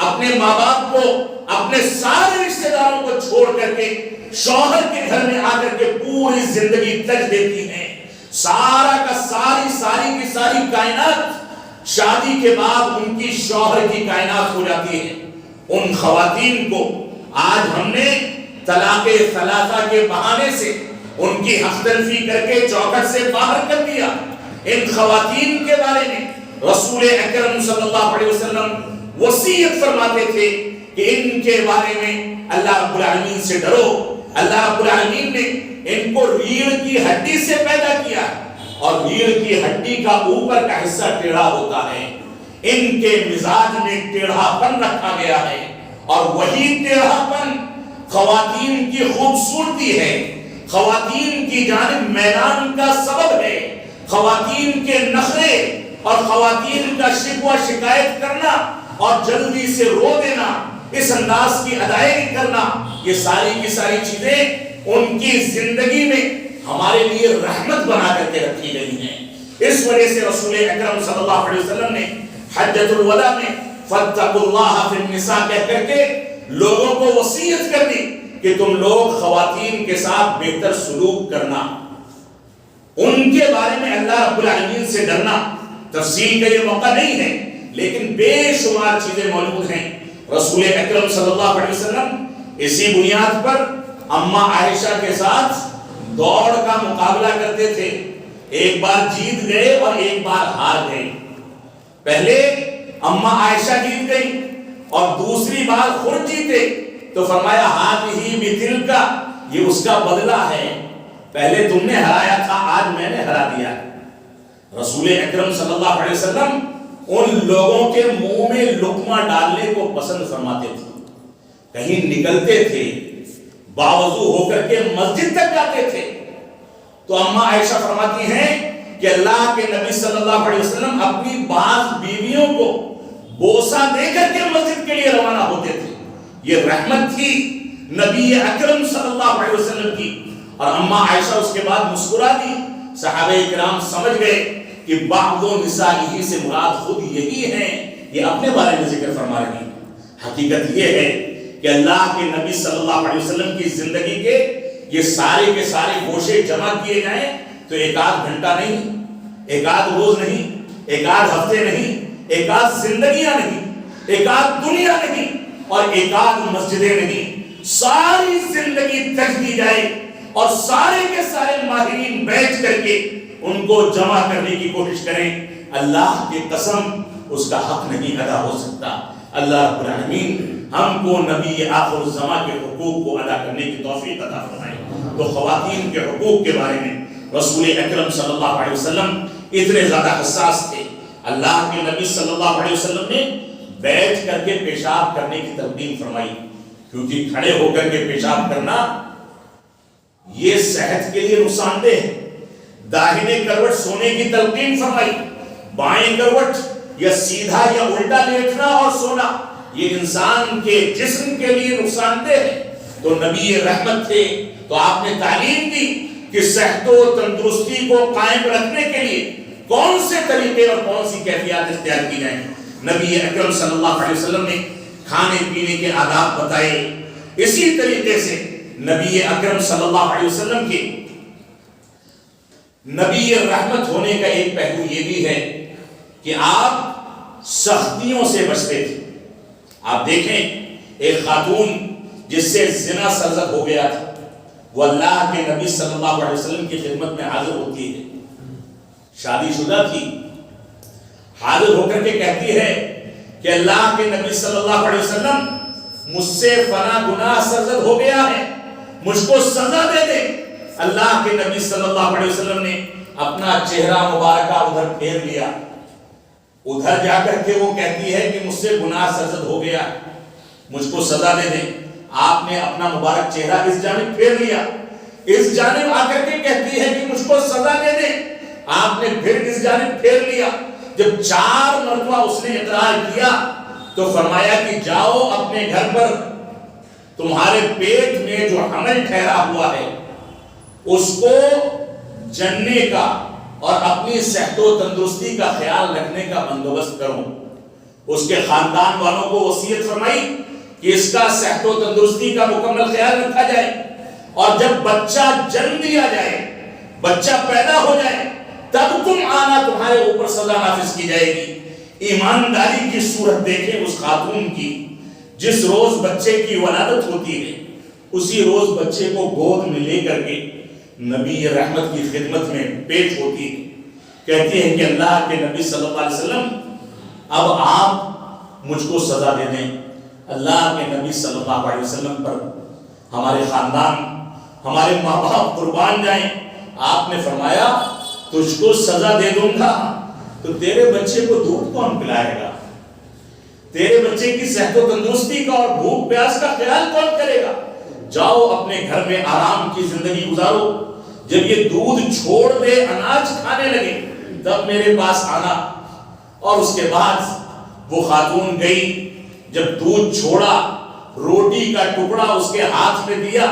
اپنے ماں باپ کو, اپنے سارے رشتہ داروں کو چھوڑ کر کے شوہر کے گھر میں آ کر کے پوری زندگی تج دیتی ہیں, سارا کا ساری کی ساری کائنات شادی کے بعد ان کی شوہر کی کائنات ہو جاتی ہے. ان خواتین کو آج ہم نے طلاق ثلاثہ کے بہانے سے ان کی حق تلفی کر کے چوکھٹ سے باہر کر دیا. ان خواتین کے بارے میں رسول اکرم صلی اللہ علیہ وسلم وصیت فرماتے تھے کہ ان کے بارے میں اللہ رب العالمین سے ڈرو. اللہ رب العالمین نے ان کو ریڑھ کی ہڈی سے پیدا کیا, اور ریڑھ کی ہڈی کا اوپر کا حصہ ٹیڑھا ہوتا ہے. ان کے مزاج میں ٹیڑھا پن رکھا گیا ہے, اور وہی ٹیڑھا پن خواتین کی خوبصورتی ہے, خواتین کی جانب میدان کا سبب ہے. خواتین کے نخرے اور خواتین کا شکوہ شکایت کرنا اور جلدی سے رو دینا, اس انداز کی ادائیگی کرنا, یہ ساری کی ساری چیزیں ان کی زندگی میں ہمارے لیے رحمت بنا کر کے رکھی گئی ہیں. اس وجہ سے رسول اکرم صلی اللہ علیہ وسلم نے حجۃ الوداع میں فاتقوا اللہ فی النساء کہہ کر کے لوگوں کو وصیت کر دی کہ تم لوگ خواتین کے ساتھ بہتر سلوک کرنا، ان کے بارے میں اللہ رب العالمین سے ڈرنا۔ تفصیل کا یہ موقع نہیں ہے، لیکن بے شمار چیزیں موجود ہیں۔ رسول اکرم صلی اللہ علیہ وسلم اسی بنیاد پر اماں عائشہ کے ساتھ دوڑ کا مقابلہ کرتے تھے، ایک بار جیت گئے اور ایک بار ہار گئے۔ پہلے اماں عائشہ جیت گئی اور دوسری بار خود جیتے تو فرمایا ہاتھی مثل کا، یہ اس کا بدلہ ہے، پہلے تم نے ہرایا تھا، آج میں نے ہرا دیا۔ رسول اکرم صلی اللہ علیہ وسلم ان لوگوں کے منہ میں لقمہ ڈالنے کو پسند فرماتے تھے۔ کہیں نکلتے تھے باوضو ہو کر کے مسجد تک جاتے تھے تو اماں عائشہ فرماتی ہیں کہ اللہ کے نبی صلی اللہ علیہ وسلم اپنی بعض بیویوں کو بوسہ دے کر کے مسجد کے لیے روانہ ہوتے تھے۔ یہ رحمت تھی نبی اکرم صلی اللہ علیہ وسلم کی، اور اماں عائشہ اس کے بعد مسکرا دی۔ صحابہ کرام سمجھ گئے کہ بعض نسائہ سے مراد خود یہی ہیں، یہ اپنے بارے میں ذکر فرما رہی ہیں۔ حقیقت یہ ہے کہ اللہ کے نبی صلی اللہ علیہ وسلم کی زندگی کے یہ سارے کے سارے گوشے جمع کیے جائیں تو ایک آدھ گھنٹہ نہیں، ایک آدھ روز نہیں، ایک آدھ ہفتے نہیں، ایک آدھ زندگیاں نہیں، ایک آدھ دنیا نہیں، اور ایک آدھ مسجدیں نہیں، ساری زندگی تک دی جائے اور سارے کے سارے ماہرین بیٹھ کر کے ان کو جمع کرنے کی کوشش کریں، اللہ کی قسم اس کا حق نہیں ادا ہو سکتا۔ اللہ رب العالمین ہم کو نبی آخر الزمان کے حقوق کو ادا کرنے کی توفیق عطا فرمائے۔ تو خواتین کے حقوق کے بارے میں رسول اکرم صلی اللہ علیہ وسلم اتنے زیادہ حساس تھے، اللہ کے نبی صلی اللہ علیہ وسلم نے بیٹھ کر کے پیشاب کرنے کی تلقین فرمائی، کیونکہ کھڑے ہو کر کے پیشاب کرنا یہ صحت کے لیے نقصان دہ ہے۔ داہنے کروٹ سونے کی تلقین فرمائی، بائیں کروٹ یا سیدھا یا الٹا لیٹنا اور سونا یہ انسان کے جسم کے لیے نقصان دہ ہے۔ تو نبی رحمت تھے تو آپ نے تعلیم دی کہ صحت و تندرستی کو قائم رکھنے کے لیے کون سے طریقے اور کون سی کیفیات اختیار کی جائیں۔ نبی اکرم صلی اللہ علیہ وسلم نے کھانے پینے کے آداب بتائے، اسی طریقے سے نبی اکرم صلی اللہ علیہ وسلم کے نبی رحمت ہونے کا ایک پہلو یہ بھی ہے کہ آپ سختیوں سے بچتے تھے۔ آپ دیکھیں ایک خاتون جس سے زنا سرزد ہو گیا تھا، وہ اللہ کے نبی صلی اللہ علیہ وسلم کی خدمت میں حاضر ہوتی ہے، شادی شدہ تھی، حاضر ہو کر کے کہتی ہے کہ اللہ کے نبی صلی اللہ علیہ وسلم مجھ سے فنا گناہ سرزد ہو گیا ہے، مجھ کو سزا دے دے۔ اللہ کے نبی صلی اللہ علیہ وسلم نے اپنا چہرہ مبارکہ ادھر پھیر لیا، ادھر جا کر کے وہ کہتی ہے کہ مجھ سے گناہ سرزد ہو گیا، مجھ کو سزا دے دیں۔ آپ نے اپنا مبارک چہرہ اس جانب پھیر لیا، اس جانب آ کر کے کہتی ہے کہ مجھ کو سزا دے دیں۔ آپ نے پھر اس جانب پھیر لیا۔ جب 4 مرتبہ اس نے اقرار کیا تو فرمایا کہ جاؤ اپنے گھر پر، تمہارے پیٹ میں جو حمل ٹھہرا ہوا ہے اس کو جننے کا اور اپنی صحت و تندرستی کا خیال رکھنے کا بندوبست کرو۔ اس کے خاندان والوں کو وصیت فرمائی کہ اس کا صحت و تندرستی کا مکمل خیال رکھا جائے، اور جب بچہ جنم دیا جائے، بچہ پیدا ہو جائے، تب تم آنا، تمہارے اوپر سزا نافذ کی جائے گی۔ ایمانداری کی صورت دیکھیں اس خاتون کی، جس روز بچے کی ولادت ہوتی ہے اسی روز بچے کو گود میں لے کر کے نبی رحمت کی خدمت میں پیش ہوتی ہے، کہتی ہے کہ اللہ کے نبی صلی اللہ علیہ وسلم اب آپ مجھ کو سزا دے دیں۔ اللہ کے نبی صلی اللہ علیہ وسلم پر ہمارے خاندان، ہمارے ماں باپ قربان جائیں۔ آپ نے فرمایا تجھ کو سزا دے دوں گا تو تیرے بچے کو دودھ کون پلائے گا، تیرے بچے کی صحت و تندرستی کا اور بھوک پیاس کا خیال کون کرے گا؟ جاؤ اپنے گھر میں آرام کی زندگی گزارو، جب یہ دودھ چھوڑ دے، اناج کھانے لگے، تب میرے پاس آنا۔ اور اس کے بعد وہ خاتون گئی، جب دودھ چھوڑا، روٹی کا ٹکڑا اس کے ہاتھ میں دیا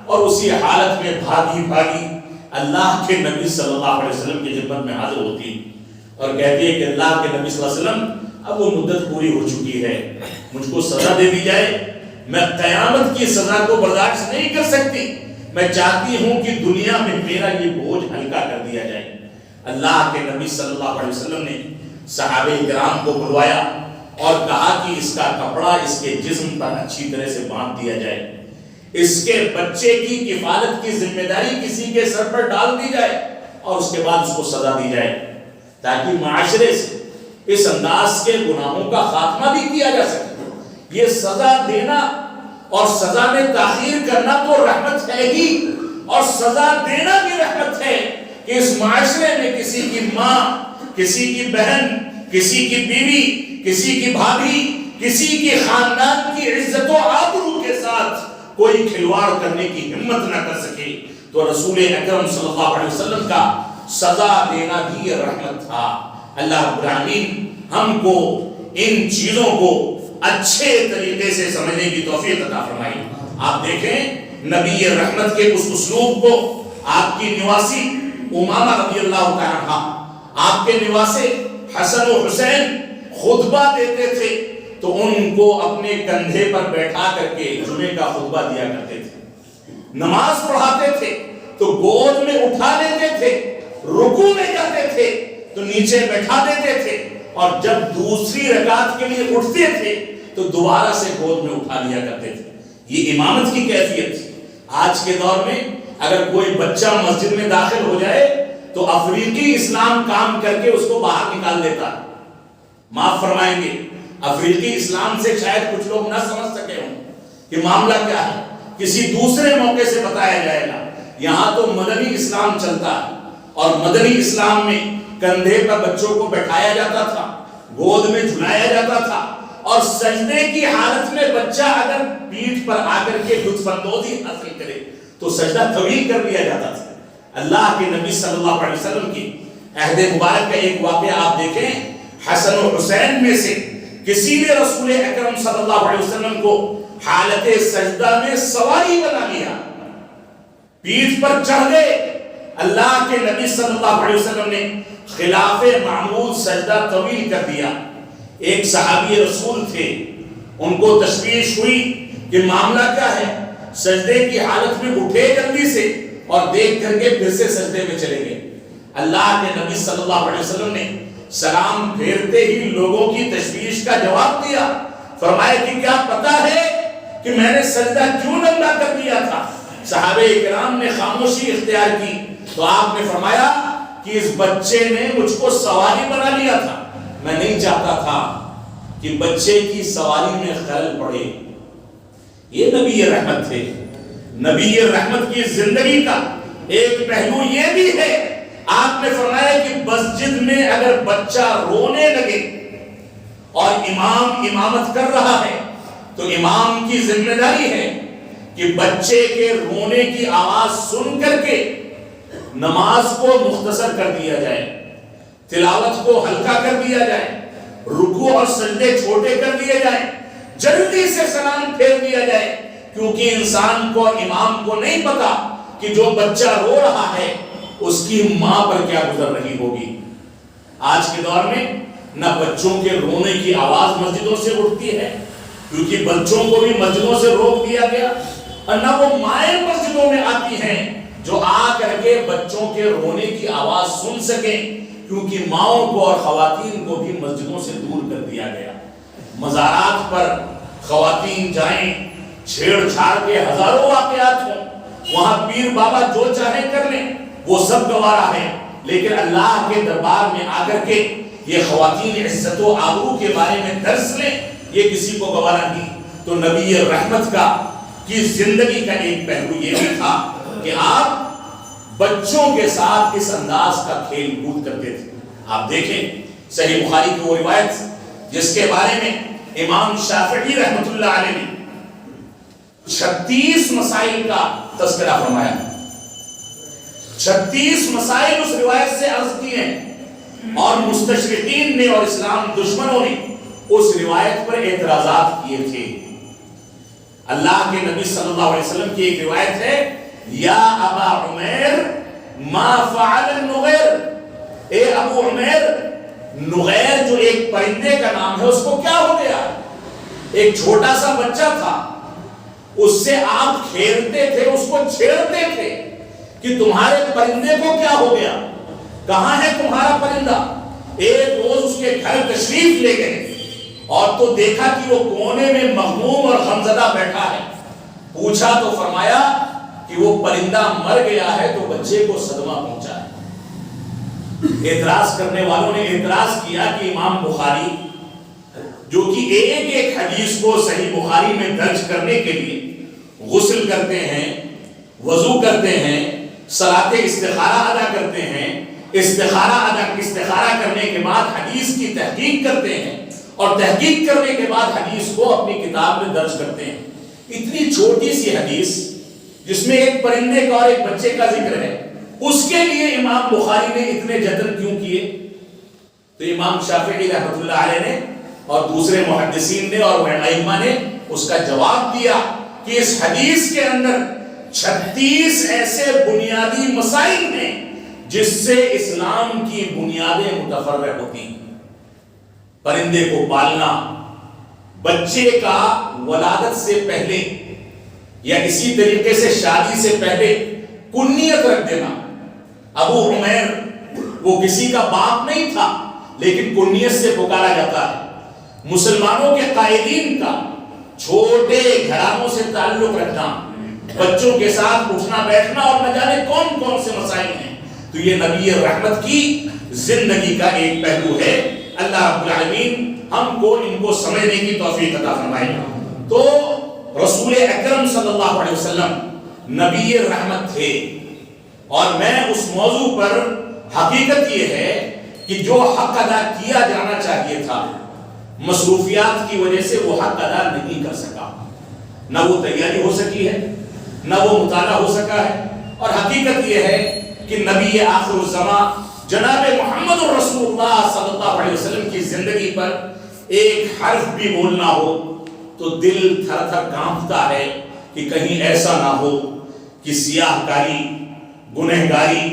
اور اسی حالت میں بھاگی اللہ کے نبی صلی اللہ علیہ وسلم کی خدمت میں حاضر ہوتی اور کہتی ہے کہ اللہ کے نبی صلی اللہ علیہ وسلم اب وہ مدت پوری ہو چکی ہے، مجھ کو سزا دے دی جائے۔ میں قیامت کی سزا کو برداشت نہیں کر سکتی، میں چاہتی ہوں کہ دنیا میں میرا یہ بوجھ ہلکا کر دیا جائے۔ اللہ کے نبی صلی اللہ علیہ وسلم نے صحابہ کرام کو بلوایا اور کہا کہ اس کا کپڑا اس کے جسم پر اچھی طرح سے باندھ دیا جائے، اس کے بچے کی کفالت کی ذمہ داری کسی کے سر پر ڈال دی جائے اور اس کے بعد اس کو سزا دی جائے، تاکہ معاشرے سے اس انداز کے گناہوں کا خاتمہ بھی کیا جا سکے۔ یہ سزا دینا اور سزا میں تاخیر کرنا تو رحمت ہے ہی، اور سزا دینا بھی رحمت ہے کہ اس معاشرے میں کسی کی ماں، کسی کی بہن، کسی کی بیوی، کسی کی بھابھی، کسی کی خاندان کی عزت و آبرو کے ساتھ کوئی کھلواڑ کرنے کی ہمت نہ کر سکے۔ تو رسول اکرم صلی اللہ علیہ وسلم کا سزا دینا بھی رحمت تھا۔ اللہ رب العالمین ہم کو ان چیزوں کو اچھے طریقے سے سمجھنے کی توفیق عطا فرمائے۔ آپ دیکھیں نبی رحمت کے اس اسلوب کو آپ کی نواسی امامہ رضی اللہ تعالیٰ عنہ، آپ کے نواسے حسن و حسین خطبہ دیتے تھے تو ان کو اپنے کندھے پر بیٹھا کر کے جمعے کا خطبہ دیا کرتے تھے، نماز پڑھاتے تھے تو گود میں اٹھا لیتے تھے، رکوع میں جاتے تھے تو نیچے بیٹھا دیتے تھے، اور جب دوسری رکعت کے لیے اٹھتے تھے تو دوبارہ سے گود میں اٹھا لیا کرتے تھے۔ یہ امامت کی کیفیت تھی۔ آج کے دور میں اگر کوئی بچہ مسجد میں داخل ہو جائے تو افریقی اسلام کام کر کے اس کو باہر نکال دیتا ہے۔ معاف فرمائیں گے، افریقی اسلام سے شاید کچھ لوگ نہ سمجھ سکے ہوں کہ معاملہ کیا ہے، کسی دوسرے موقع سے بتایا جائے گا۔ یہاں تو مدنی اسلام چلتا ہے، اور مدنی اسلام میں کندھے پر بچوں کو بٹھایا جاتا تھا، گود میں جھلایا جاتا تھا، اور سجدے کی حالت میں بچہ اگر پیٹھ پر آ کر کے لطف اندوزی حاصل کرے تو سجدہ طویل کر دیا جاتا تھا۔ اللہ کے نبی صلی اللہ علیہ وسلم کی عہد مبارک کا ایک واقعہ آپ دیکھیں، حسن و حسین میں سے کسی نے رسول اکرم صلی اللہ علیہ وسلم کو حالت سجدہ میں سواری بنا لیا، پیٹھ پر چڑھ گئے۔ اللہ کے نبی صلی اللہ علیہ وسلم نے خلاف معمول سجدہ طویل کر دیا۔ ایک صحابی رسول تھے، ان کو تشویش ہوئی کہ معاملہ کیا ہے، سجدے کی حالت میں اٹھے جلدی سے اور دیکھ کر کے پھر سے سجدے میں چلے گئے۔ اللہ کے نبی صلی اللہ علیہ وسلم نے سلام پھیرتے ہی لوگوں کی تشویش کا جواب دیا، فرمایا کہ کیا پتا ہے کہ میں نے سجدہ کیوں لمبا کر دیا تھا؟ صحابہ کرام نے خاموشی اختیار کی تو آپ نے فرمایا کہ اس بچے نے مجھ کو سواری بنا لیا تھا، میں نہیں چاہتا تھا کہ بچے کی سواری میں خلل پڑے۔ یہ نبی رحمت تھے۔ نبی رحمت کی زندگی کا ایک پہلو یہ بھی ہے، آپ نے فرمایا کہ مسجد میں اگر بچہ رونے لگے اور امام امامت کر رہا ہے تو امام کی ذمہ داری ہے کہ بچے کے رونے کی آواز سن کر کے نماز کو مختصر کر دیا جائے، تلاوت کو ہلکا کر دیا جائے، رکوع اور سجدے چھوٹے کر دیے جائیں، جلدی سے سلام پھیر دیا جائے، کیونکہ انسان کو، امام کو نہیں پتا کہ جو بچہ رو رہا ہے اس کی ماں پر کیا گزر رہی ہوگی۔ آج کے دور میں نہ بچوں کے رونے کی آواز مسجدوں سے اٹھتی ہے، کیونکہ بچوں کو بھی مسجدوں سے روک دیا گیا، اور نہ وہ مائیں مسجدوں میں آتی ہیں جو آ کر کے بچوں کے رونے کی آواز سن سکیں، کیونکہ ماؤں کو اور خواتین کو بھی مسجدوں سے دور کر دیا گیا۔ مزارات پر خواتین جائیں، چھیڑ چھاڑ کے ہزاروں واقعات ہوں، وہاں پیر بابا جو چاہیں کر لیں، وہ سب گوارا ہے، لیکن اللہ کے دربار میں آ کر کے یہ خواتین عزت و آبرو کے بارے میں درس لیں، یہ کسی کو گوارا نہیں۔ تو نبی رحمت کی زندگی کا ایک پہلو یہ بھی تھا کہ آپ بچوں کے ساتھ اس انداز کا کھیل کود کرتے تھے۔ آپ دیکھیں صحیح بخاری کی وہ روایت جس کے بارے میں امام شافعی رحمۃ اللہ علیہ نے 36 مسائل کا تذکرہ فرمایا، 36 مسائل اس روایت سے عرض کیے ہیں، اور مستشرقین نے اور اسلام دشمنوں نے اس روایت پر اعتراضات کیے تھے۔ اللہ کے نبی صلی اللہ علیہ وسلم کی ایک روایت ہے، یا ابا عمیر ما فعل النغیر، اے ابو عمیر، نغیر جو ایک پرندے کا نام ہے اس کو کیا ہو گیا؟ ایک چھوٹا سا بچہ تھا، اس سے آپ کھیلتے تھے، اس کو چھیڑتے تھے کہ تمہارے پرندے کو کیا ہو گیا، کہاں ہے تمہارا پرندہ؟ ایک روز اس کے گھر تشریف لے گئے اور تو دیکھا کہ وہ کونے میں مغموم اور غمزدہ بیٹھا ہے۔ پوچھا تو فرمایا کہ وہ پرندہ مر گیا ہے تو بچے کو صدمہ پہنچا ہے۔ اعتراض کرنے والوں نے اعتراض کیا کہ امام بخاری جو کہ ایک ایک حدیث کو صحیح بخاری میں درج کرنے کے لیے غسل کرتے ہیں، وضو کرتے ہیں، صلاۃ استخارہ ادا کرتے ہیں، استخارہ کرنے کے بعد حدیث کی تحقیق کرتے ہیں اور تحقیق کرنے کے بعد حدیث کو اپنی کتاب میں درج کرتے ہیں، اتنی چھوٹی سی حدیث جس میں ایک پرندے کا اور ایک بچے کا ذکر ہے، اس کے لیے امام بخاری نے اتنے جتن کیوں کیے؟ تو امام شافعی رحمۃ اللہ علیہ نے اور دوسرے محدثین نے اور ائمہ نے اس کا جواب دیا کہ اس حدیث کے اندر 36 ایسے بنیادی مسائل ہیں جس سے اسلام کی بنیادیں متفرع ہوتی ہیں۔ پرندے کو پالنا، بچے کا ولادت سے پہلے یا اسی طریقے سے شادی سے پہلے کنیت رکھ دینا۔ ابو عمیر وہ کسی کا باپ نہیں تھا لیکن کنیت سے پکارا جاتا ہے۔ مسلمانوں کے قائدین کا چھوٹے گھرانوں سے تعلق رکھنا، بچوں کے ساتھ اٹھنا بیٹھنا اور نہ جانے کون کون سے مسائل ہیں، تو یہ نبی رحمت کی زندگی کا ایک پہلو ہے۔ اللہ رب العالمین ہم کو ان کو سمجھنے کی توفیق عطا فرمائے۔ تو رسول اکرم صلی اللہ علیہ وسلم نبی رحمت تھے، اور میں اس موضوع پر حقیقت یہ ہے کہ جو حق ادا کیا جانا چاہیے تھا مصروفیات کی وجہ سے وہ حق ادا نہیں کر سکا، نہ وہ تیاری ہو سکی ہے، نہ وہ مطالعہ ہو سکا ہے۔ اور حقیقت یہ ہے کہ نبی آخر الزمان جناب محمد رسول اللہ صلی اللہ علیہ وسلم کی زندگی پر ایک حرف بھی بولنا ہو تو دل تھر تھر کانپتا ہے کہ کہیں ایسا نہ ہو کہ سیاہ کاری، گنہگاری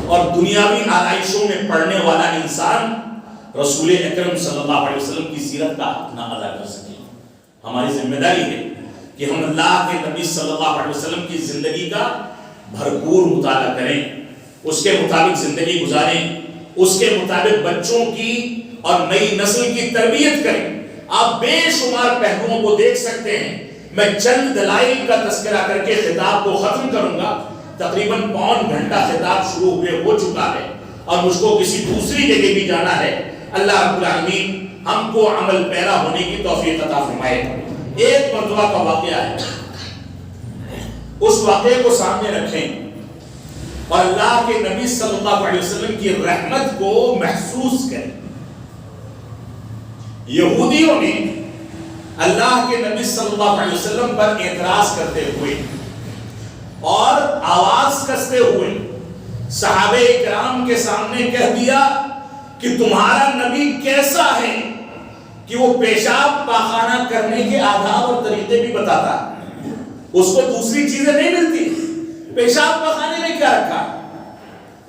اور دنیاوی آلائشوں میں پڑنے والا انسان رسول اکرم صلی اللہ علیہ وسلم کی سیرت کا حق نہ ادا کر سکے۔ ہماری ذمہ داری ہے کہ ہم اللہ کے نبی صلی اللہ علیہ وسلم کی زندگی کا بھرپور مطالعہ کریں، اس کے مطابق زندگی گزاریں، اس کے مطابق بچوں کی اور نئی نسل کی تربیت کریں۔ آپ بے شمار پہلوؤں کو دیکھ سکتے ہیں، میں چند دلائل کا تذکرہ کر کے خطاب کو ختم کروں گا۔ تقریباً پون گھنٹہ خطاب شروع ہوئے ہو چکا ہے اور مجھ کو کسی دوسری جگہ بھی جانا ہے۔ اللہ رب العالمین ہم کو عمل پیرا ہونے کی توفیق عطا فرمائے۔ ایک مرتبہ کا واقعہ ہے، اس واقعے کو سامنے رکھیں اور اللہ کے نبی صلی اللہ علیہ وسلم کی رحمت کو محسوس کریں۔ یہودیوں نے اللہ کے نبی صلی اللہ علیہ وسلم پر اعتراض کرتے ہوئے اور آواز کستے ہوئے صحابہ کرام کے سامنے کہہ دیا کہ تمہارا نبی کیسا ہے کہ وہ پیشاب پاخانہ کرنے کے آداب اور طریقے بھی بتاتا ہے، اس کو دوسری چیزیں نہیں ملتی، پیشاب پاخانے میں کیا رکھا ہے،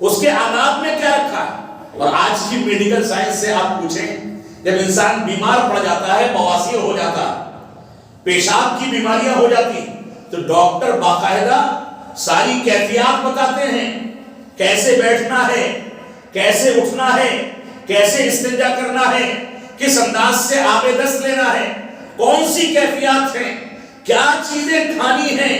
اس کے آداب میں کیا رکھا ہے۔ اور آج کی میڈیکل سائنس سے آپ پوچھیں، جب انسان بیمار پڑ جاتا ہے، بواسیر ہو جاتا ہے، پیشاب کی بیماریاں ہو جاتی، تو ڈاکٹر باقاعدہ ساری کیفیات بتاتے ہیں، کیسے بیٹھنا ہے، کیسے اٹھنا ہے، کیسے استنجا کرنا ہے، کس انداز سے آب دست لینا ہے، کون سی کیفیات ہیں، کیا چیزیں کھانی ہیں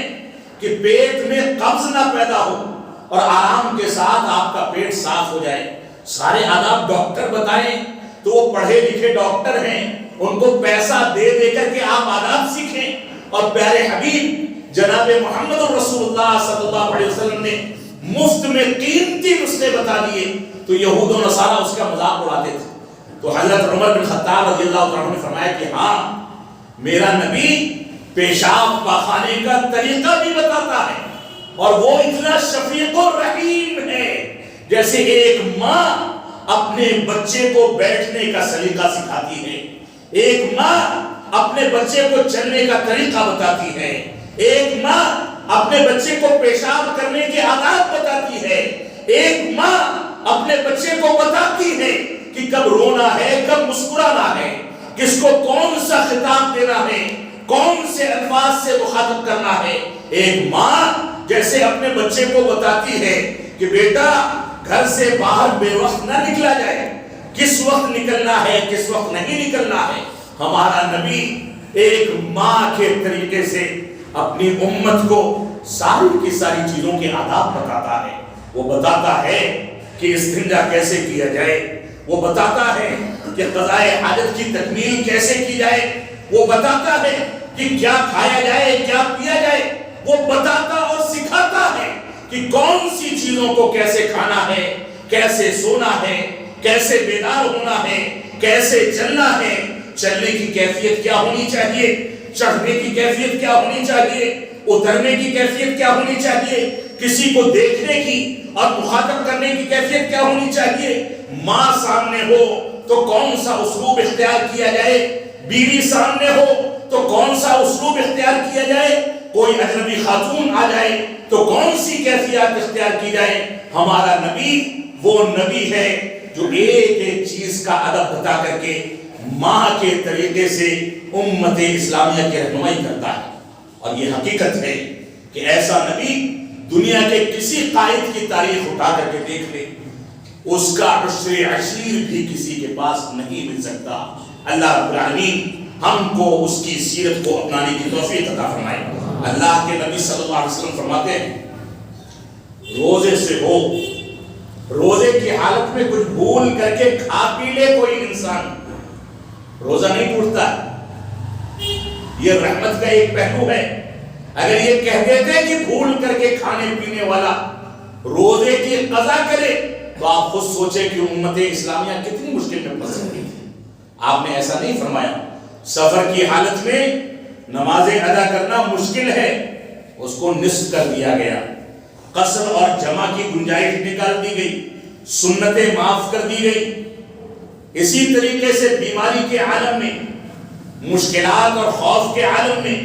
کہ پیٹ میں قبض نہ پیدا ہو اور آرام کے ساتھ آپ کا پیٹ صاف ہو جائے۔ سارے آداب ڈاکٹر بتائیں تو وہ پڑھے لکھے ڈاکٹر ہیں، ان کو پیسہ دے دے کر کے آپ آداب سیکھیں۔ اور پیارے حبیب جناب محمد رسول اللہ صلی اللہ علیہ وسلم نے مفت میں قیمتی نسخے بتا دیے تو یہود و نصارہ اس کا مذاق اڑاتے تھے۔ تو حضرت عمر بن خطاب رضی اللہ عنہ نے فرمایا کہ ہاں، میرا نبی پیشاب پاخانے کا طریقہ بھی بتاتا ہے، اور وہ اتنا شفیق و رحیم ہے جیسے ایک ماں اپنے بچے کو بیٹھنے کا سلیقہ سکھاتی ہے، ایک ماں اپنے بچے کو چلنے کا طریقہ بتاتی ہے، ایک ماں اپنے بچے کو پیشاب کرنے کے آداب بتاتی ہے، ایک ماں اپنے بچے کو بتاتی ہے کہ کب رونا ہے، کب مسکرانا ہے، کس کو کون سا خطاب دینا ہے، کون سے الفاظ سے مخاطب کرنا ہے۔ ایک ماں جیسے اپنے بچے کو بتاتی ہے کہ بیٹا گھر سے باہر بے وقت نہ نکلا جائے، کس وقت نکلنا ہے کس وقت نہیں نکلنا ہے، ہمارا نبی ایک ماں کے طریقے سے اپنی امت کو ساری کی ساری چیزوں کے آداب بتاتا ہے۔ وہ بتاتا ہے کہ استنجا کیسے کیا جائے، وہ بتاتا ہے کہ قضائے حاجت کی تکمیل کیسے کی جائے، وہ بتاتا ہے کہ کیا کھایا جائے کیا پیا جائے، وہ بتاتا اور سکھاتا ہے کہ کون سی چیزوں کو کیسے کھانا ہے، کیسے سونا ہے، کیسے بیدار ہونا ہے، کیسے چلنا ہے، چلنے کی کیفیت کیا ہونی چاہیے، چڑھنے کی کیفیت کیا ہونی چاہیے، اترنے کی کیفیت کیا ہونی چاہیے، کسی کو دیکھنے کی اور مخاطب کرنے کی کیفیت کیا ہونی چاہیے، ماں سامنے ہو تو کون سا اسلوب اختیار کیا جائے، بیوی سامنے ہو تو کون سا اسلوب اختیار کیا جائے، کوئی اجنبی خاتون آ جائے تو کون سی کیفیت اختیار کی جائے۔ ہمارا نبی وہ نبی ہے جو ایک ایک چیز کا ادب بتا کر کے ماں کے طریقے سے امت اسلامیہ کی رہنمائی کرتا ہے۔ اور یہ حقیقت ہے کہ ایسا نبی دنیا کے کسی قائد کی تاریخ اٹھا کر کے دیکھ لے، اس کا عشر عشیر بھی کسی کے پاس نہیں مل سکتا۔ اللہ رب العالمین ہم کو اس کی سیرت کو اپنانے کی توفیق عطا فرمائے۔ اللہ کے نبی صلی اللہ علیہ وسلم فرماتے ہیں روزے سے ہو، روزے کی حالت میں کچھ بھول کر کے کھا پی لے کوئی انسان، روزہ نہیں ٹوٹتا۔ یہ رحمت کا ایک پہلو ہے۔ اگر یہ کہہ دیتے کہ بھول کر کے کھانے پینے والا روزے کی قضا کرے تو آپ خود سوچیں کہ امت اسلامیہ کتنی مشکل میں پھنس سکتی تھی۔ آپ نے ایسا نہیں فرمایا۔ سفر کی حالت میں نمازیں ادا کرنا مشکل ہے، اس کو نصف کر دیا گیا، قصر اور جمع کی گنجائش نکال دی گئی، سنتیں معاف کر دی گئی۔ اسی طریقے سے بیماری کے عالم میں، مشکلات اور خوف کے عالم میں،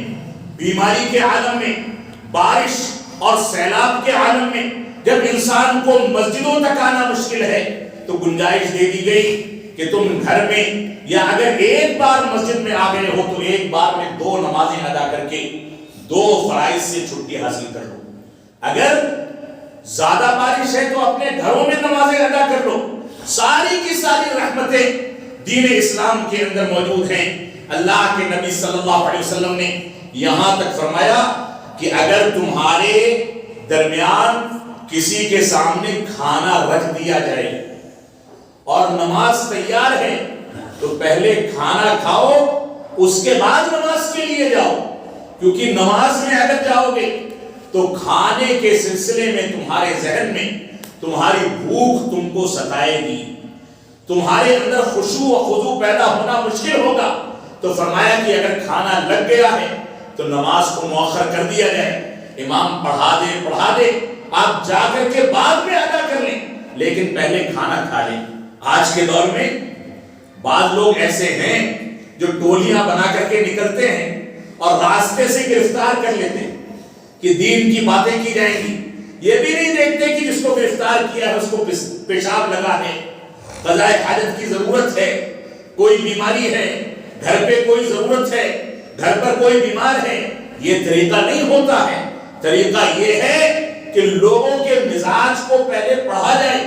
بیماری کے عالم میں، بارش اور سیلاب کے عالم میں جب انسان کو مسجدوں تک آنا مشکل ہے تو گنجائش دے دی گئی کہ تم گھر میں یا اگر ایک بار مسجد میں آ گئے ہو تو ایک بار میں 2 نمازیں ادا کر کے 2 فرائض سے چھٹی حاصل کر لو۔ اگر زیادہ بارش ہے تو اپنے گھروں میں نمازیں ادا کر لو۔ ساری کی ساری رحمتیں دین اسلام کے اندر موجود ہیں۔ اللہ کے نبی صلی اللہ علیہ وسلم نے یہاں تک فرمایا کہ اگر تمہارے درمیان کسی کے سامنے کھانا رکھ دیا جائے اور نماز تیار ہے تو پہلے کھانا کھاؤ، اس کے بعد نماز کے لیے جاؤ، کیونکہ نماز میں اگر جاؤ گے تو کھانے کے سلسلے میں تمہارے ذہن میں تمہاری بھوک تم کو ستائے گی، تمہارے اندر خشوع و خضوع پیدا ہونا مشکل ہوگا۔ تو فرمایا کہ اگر کھانا لگ گیا ہے تو نماز کو مؤخر کر دیا جائے، امام پڑھا دے آپ جا کر کے بعد میں ادا کر لیں، لیکن پہلے کھانا کھا لیں۔ آج کے دور میں بعض لوگ ایسے ہیں جو ٹولیاں بنا کر کے نکلتے ہیں اور راستے سے گرفتار کر لیتے ہیں کہ دین کی باتیں کی جائیں گی، یہ بھی نہیں دیکھتے کہ جس کو گرفتار کیا ہے اس کو پیشاب لگا ہے، قضائے حاجت کی ضرورت ہے، کوئی بیماری ہے، گھر پہ کوئی ضرورت ہے، گھر پر کوئی بیمار ہے۔ یہ طریقہ نہیں ہوتا ہے۔ طریقہ یہ ہے کہ لوگوں کے مزاج کو پہلے پڑھا جائے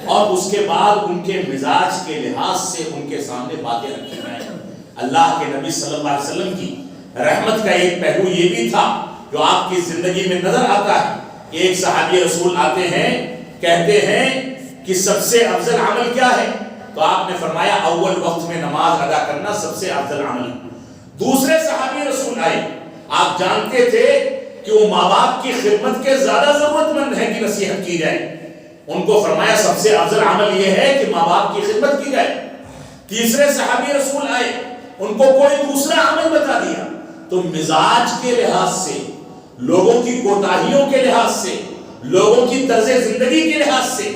اور اس کے بعد ان کے مزاج کے لحاظ سے ان کے سامنے باتیں رکھی جائیں۔ اللہ کے نبی صلی اللہ علیہ وسلم کی رحمت کا ایک پہلو یہ بھی تھا جو آپ کی زندگی میں نظر آتا ہے۔ ایک صحابی رسول آتے ہیں، کہتے ہیں کہ سب سے افضل عمل کیا ہے؟ تو آپ نے فرمایا اول وقت میں نماز ادا کرنا سب سے افضل عمل ہے۔ دوسرے صحابی رسول آئے، آپ جانتے تھے کہ وہ ماں باپ کی خدمت کے زیادہ ضرورت مند ہے کہ نصیحت کی جائے، ان کو فرمایا سب سے افضل عمل یہ ہے کہ ماں باپ کی خدمت کی جائے۔ تیسرے صحابی رسول آئے، ان کو کوئی دوسرا عمل بتا دیا۔ تو مزاج کے لحاظ سے، لوگوں کی کوتاہیوں کے لحاظ سے، لوگوں کی طرز زندگی کے لحاظ سے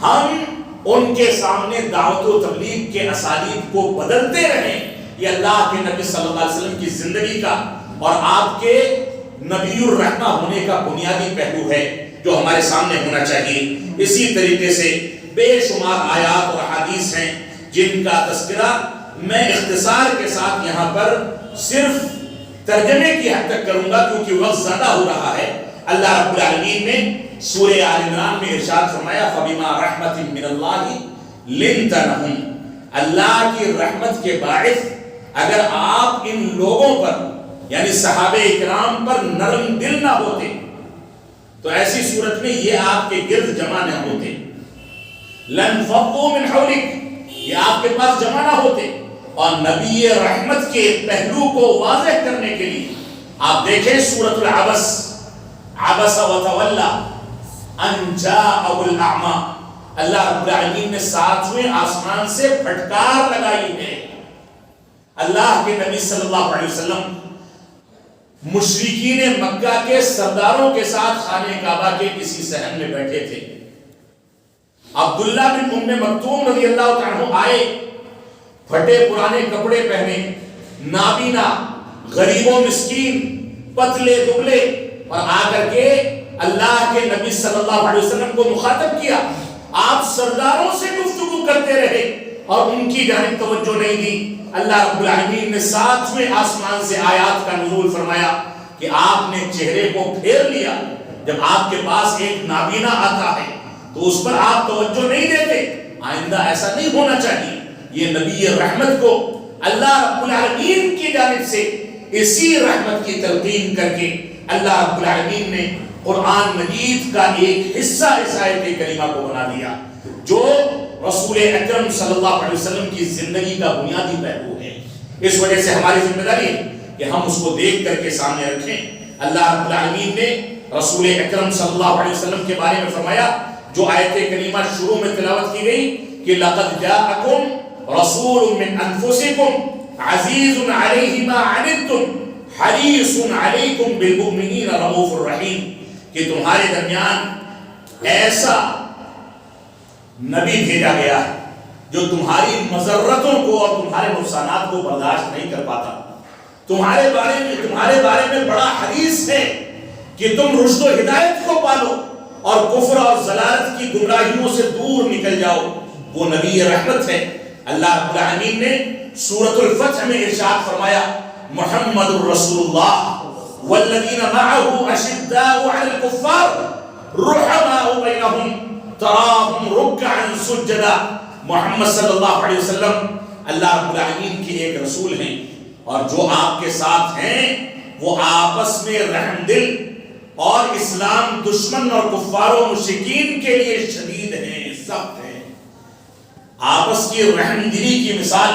ہم ان کے سامنے دعوت و تبلیغ کے اسالیب کو بدلتے رہیں۔ یہ اللہ کے نبی صلی اللہ علیہ وسلم کی زندگی کا اور آپ کے نبی الرحمہ ہونے کا بنیادی پہلو ہے جو ہمارے سامنے ہونا چاہیے۔ اسی طریقے سے بے شمار آیات اور حدیث ہیں جن کا تذکرہ میں اختصار کے ساتھ یہاں پر صرف ترجمے کی حد تک کروں گا کیونکہ وقت زیادہ ہو رہا ہے۔ اللہ رب العالمین نے سورہ آل عمران میں ارشاد فرمایا فَبِمَا رَحْمَةٍ مِّنَ اللَّهِ لِنْتَ لَهُمْ، اللہ کی رحمت کے باعث اگر آپ ان لوگوں پر یعنی صحابہ اکرام پر نرم دل نہ ہوتے تو ایسی صورت میں یہ آپ کے گرد جمع نہ ہوتے، لَنْفَضُّوا مِنْ حَوْلِكَ، یہ آپ کے پاس جمع نہ ہوتے۔ اور نبی رحمت کے پہلو کو واضح کرنے کے لیے آپ دیکھیں سورۃ العبس، عبس وتولى ان جاءه الاعمى، اللہ رب العالمین نے ساتویں آسمان سے پھٹکار لگائی ہے۔ اللہ کے نبی صلی اللہ علیہ وسلم مشرکین مکہ کے سرداروں کے ساتھ خانہ کعبہ کے کسی صحن میں بیٹھے تھے۔ عبداللہ بن ام مکتوم رضی اللہ عنہ آئے، پھٹے پرانے کپڑے پہنے، نابینا، غریب و مسکین، پتلے دبلے، اور آ کر کے اللہ کے نبی صلی اللہ علیہ وسلم کو مخاطب کیا۔ آپ سرداروں سے گفتگو کرتے رہے اور ان کی جانب توجہ نہیں دی۔ اللہ رب العالمین نے ساتویں آسمان سے آیات کا نزول فرمایا کہ آپ نے چہرے کو پھیر لیا۔ جب آپ کے پاس ایک نابینا آتا ہے تو اس پر آپ توجہ نہیں دیتے، آئندہ ایسا نہیں ہونا چاہیے۔ یہ نبی رحمت کو اللہ رب العالمین کی جانب سے اسی رحمت کی تلقین کر کے اللہ رب العالمین نے قرآن مجید کا ایک حصہ اس آیت کریمہ کو بنا دیا جو رسول اکرم صلی اللہ علیہ وسلم کی زندگی کا بنیادی پہلو ہے۔ اس وجہ سے ہماری ذمہ داری ہے کہ ہم اس کو دیکھ کر کے سامنے رکھیں۔ اللہ رب العالمین نے رسول اکرم صلی اللہ علیہ وسلم کے بارے میں فرمایا، جو آیت کریمہ شروع میں تلاوت کی گئی کہ لَقَدْ جَاءَكُمْ رَسُولٌ مِّنْ أَنفُسِكُمْ عَزِيزٌ عَلَيْهِ مَا عَنِتُّمْ حَرِيصٌ عَلَيْكُمْ بِالْمُؤْمِنِينَ رَءُوفٌ رَحِيمٌ، کہ تمہارے درمیان ایسا نبی بھیجا گیا ہے جو تمہاری مضرتوں کو اور تمہارے نقصانات کو برداشت نہیں کر پاتا، تمہارے بارے میں بڑا حریص ہے کہ تم رشد و ہدایت کو پالو اور کفر اور ضلالت کی گمراہیوں سے دور نکل جاؤ۔ وہ نبی رحمت ہے۔ اللہ رب العالمین نے سورۃ الفتح میں ارشاد فرمایا محمد الرسول اللہ والذین معه اشداء علی الکفار رحماء بینہم تراہم رکعا سجدا۔ محمد صلی اللہ علیہ وسلم اللہ رب العالمین کے ایک رسول ہیں، اور جو آپ کے ساتھ ہیں وہ آپس میں رحم دل اور اسلام دشمن اور کفار و مشرکین کے لیے شدید ہیں، سخت ہیں۔ آپس کی رحم دلی کی مثال